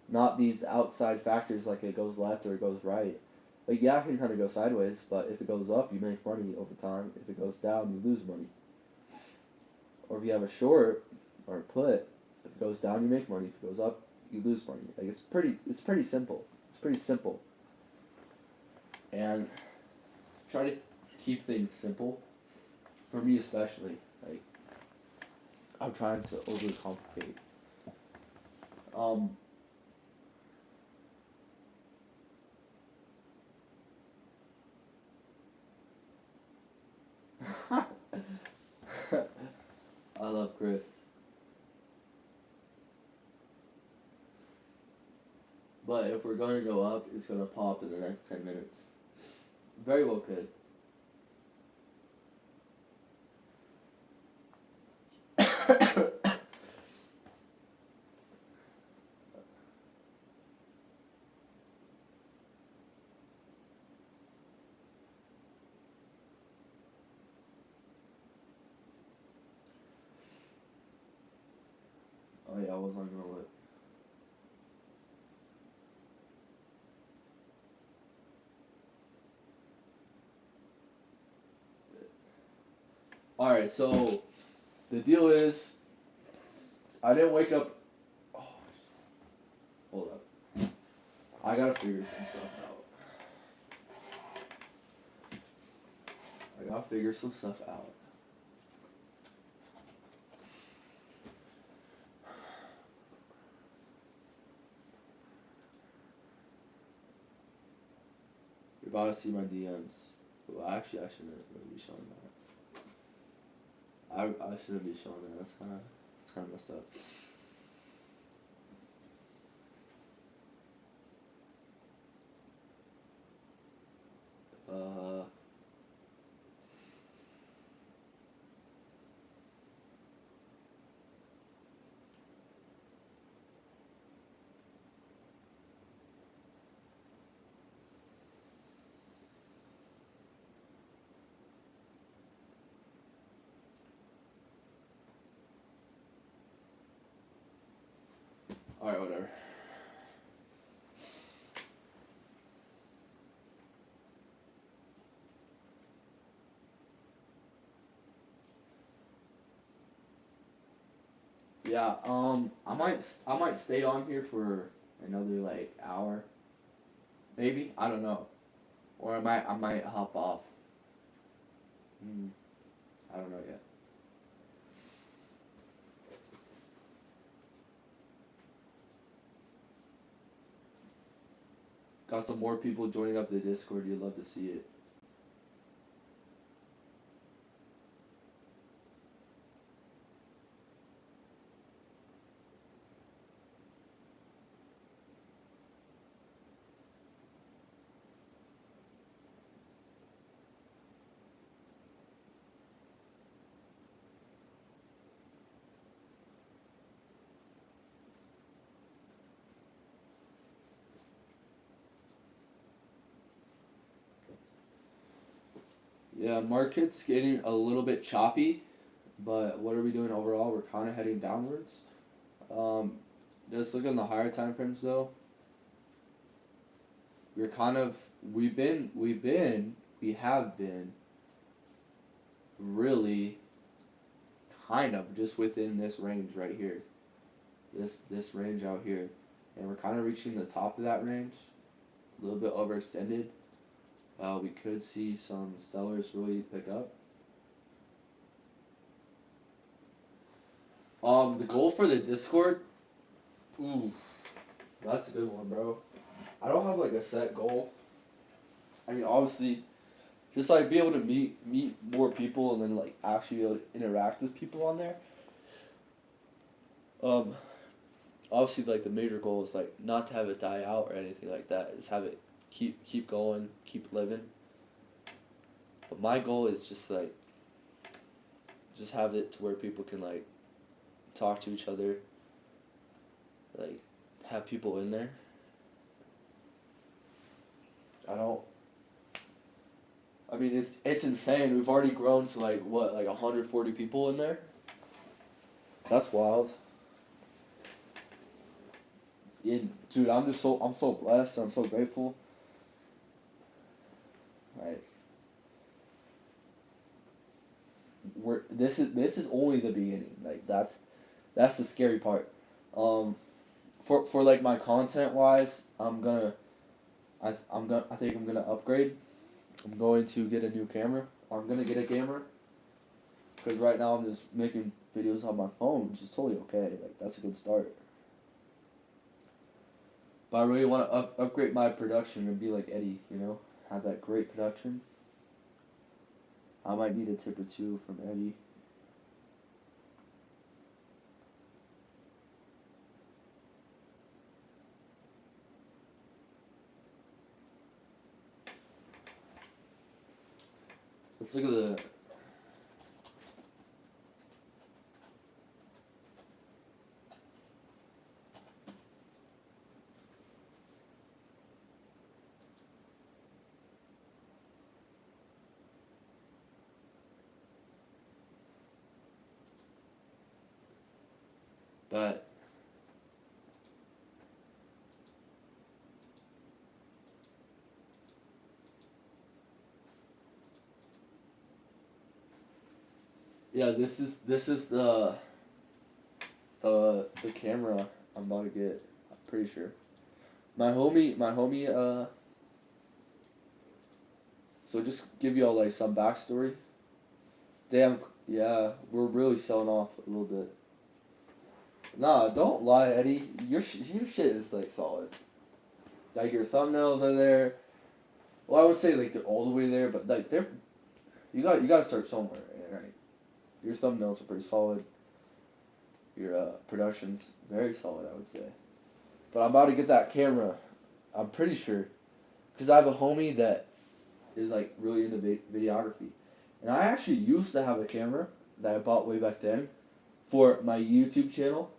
not these outside factors like it goes left or it goes right. Like yeah, it can kind of go sideways, but if it goes up, you make money over time. If it goes down, you lose money. Or if you have a short or a put, if it goes down, you make money. If it goes up, you lose money. Like it's pretty simple. It's pretty simple. And try to keep things simple. For me especially, like I'm trying to overcomplicate. Um, I love Chris. But if we're going to go up, it's going to pop in the next 10 minutes. Very well could. Oh yeah, I was on going to look. Alright, so the deal is, I didn't wake up. Oh, hold up. I gotta figure some stuff out. I gotta figure some stuff out. You're about to see my DMs. Well, actually, I shouldn't really be showing that. I shouldn't be showing that. That's kind of messed up. Uh, Alright, whatever. Yeah, I might stay on here for another like hour, maybe. I don't know, or I might hop off. I don't know yet. Got some more people joining up the Discord. You'd love to see it. Yeah, market's getting a little bit choppy, but what are we doing overall? We're kind of heading downwards. Um, just look at the higher time frames though. We're kind of we have been really kind of just within this range right here. This range out here. And we're kind of reaching the top of that range. A little bit overextended. We could see some sellers really pick up. The goal for the Discord, ooh, that's a good one, bro. I don't have like a set goal. I mean, obviously, just like be able to meet more people and then like actually be able to interact with people on there. Um, Obviously, like the major goal is like not to have it die out or anything like that. Just have it keep going, keep living. But my goal is just like just have it to where people can like talk to each other, like have people in there. I don't. I mean, it's insane. We've already grown to like what, like 140 people in there. That's wild. Yeah, dude, I'm so blessed. I'm so grateful. Like, this is only the beginning. Like that's the scary part. Um, for like my content wise, I think I'm gonna upgrade. I'm going to get a new camera. I'm gonna get a camera. Because right now I'm just making videos on my phone, which is totally okay. Like that's a good start. But I really want to upgrade my production and be like Eddie, you know, have that great production. I might need a tip or two from Eddie. Let's look at the. But yeah, this is the camera I'm about to get. I'm pretty sure. My homie. So just give y'all like some backstory. Damn, yeah, we're really selling off a little bit. Nah, don't lie, Eddie. Your shit is like solid. Like your thumbnails are there. Well, I would say like they're all the way there, but like they're you got to start somewhere, right? Your thumbnails are pretty solid. Your production's very solid, I would say. But I'm about to get that camera. I'm pretty sure, because I have a homie that is like really into videography, and I actually used to have a camera that I bought way back then for my YouTube channel.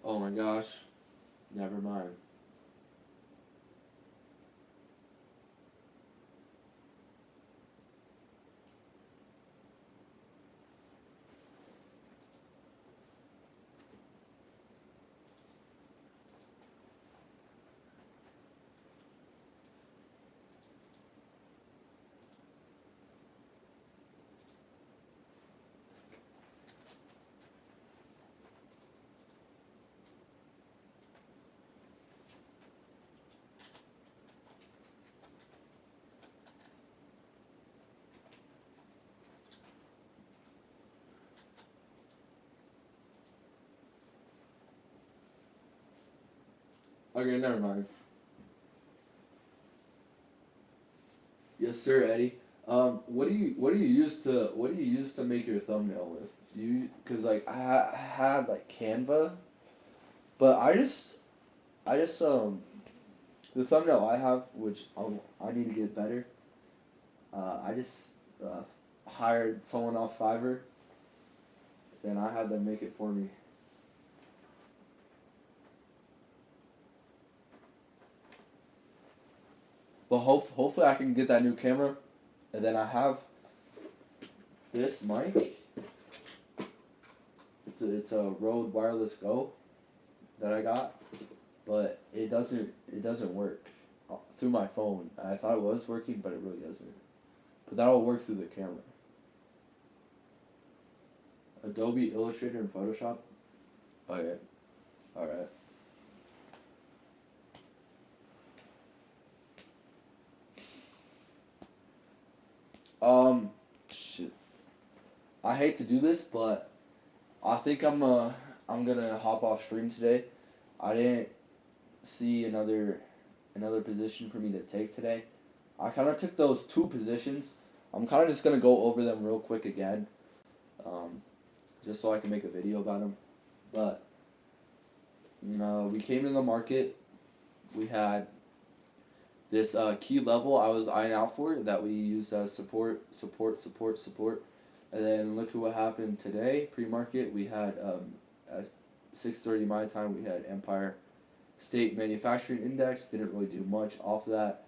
Oh my gosh, never mind. Okay, never mind. Yes, sir, Eddie. What do you use to make your thumbnail with? Do you cause like I had like Canva, but I just the thumbnail I have, which I need to get better. I just uh, hired someone off Fiverr, then I had them make it for me. But hopefully I can get that new camera, and then I have this mic. It's a Rode Wireless Go that I got, but it doesn't work through my phone. I thought it was working, but it really doesn't. But that'll work through the camera. Adobe Illustrator and Photoshop. Okay, all right. Shit. I hate to do this, but I think I'm gonna hop off stream today. I didn't see another position for me to take today. I kind of took those two positions. I'm kind of just gonna go over them real quick again, um, just so I can make a video about them. But we came in the market. We had this key level I was eyeing out for that we used as support. And then look at what happened today. Pre-market, we had at 6:30 my time, we had Empire State Manufacturing Index. Didn't really do much off of that.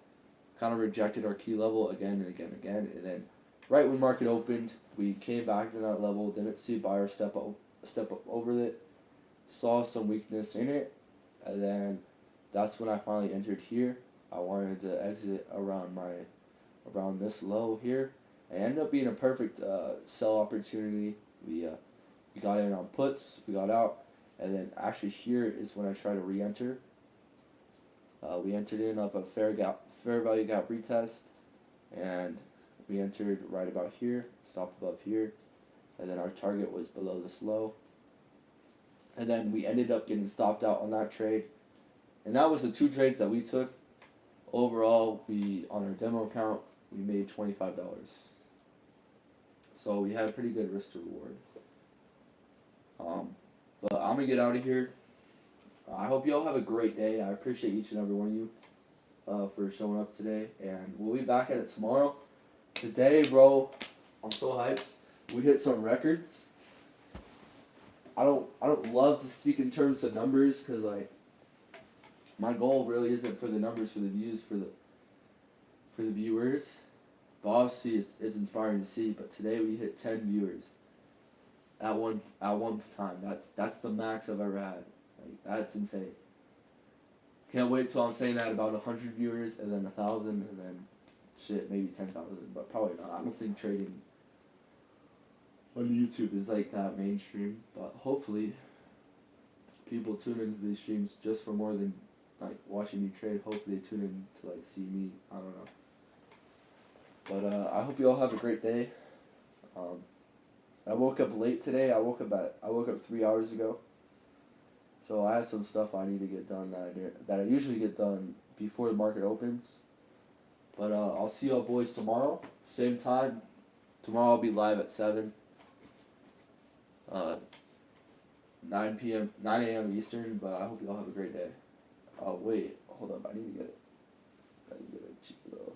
Kind of rejected our key level again and again and again. And then right when market opened, we came back to that level. Didn't see buyer step up over it. Saw some weakness in it, and then that's when I finally entered here. I wanted to exit around this low here. It ended up being a perfect sell opportunity. We got in on puts, we got out, and then actually here is when I try to re-enter. We entered in off a fair value gap retest, and we entered right about here, stopped above here, and then our target was below this low. And then we ended up getting stopped out on that trade, and that was the two trades that we took. Overall, we on our demo account we made $25. So we had a pretty good risk to reward. But I'm gonna get out of here. I hope you all have a great day. I appreciate each and every one of you for showing up today, and we'll be back at it tomorrow. Today, bro, I'm so hyped. We hit some records. I don't love to speak in terms of numbers because like my goal really isn't for the numbers, for the views, for the viewers. But obviously it's inspiring to see. But today we hit 10 viewers at one time. That's the max I've ever had. Like that's insane. Can't wait till I'm saying that about 100 viewers and then 1,000 and then shit maybe 10,000. But probably not. I don't think trading on YouTube is like that mainstream. But hopefully people tune into these streams just for more than like watching me trade. Hopefully they tune in to like see me. I don't know. But I hope you all have a great day. I woke up late today. I woke up 3 hours ago. So I have some stuff I need to get done that I usually get done before the market opens. But I'll see y'all boys tomorrow, same time. Tomorrow I'll be live at 7. 9 a.m. Eastern. But I hope you all have a great day. Oh wait, hold up. I need to get a cheap little.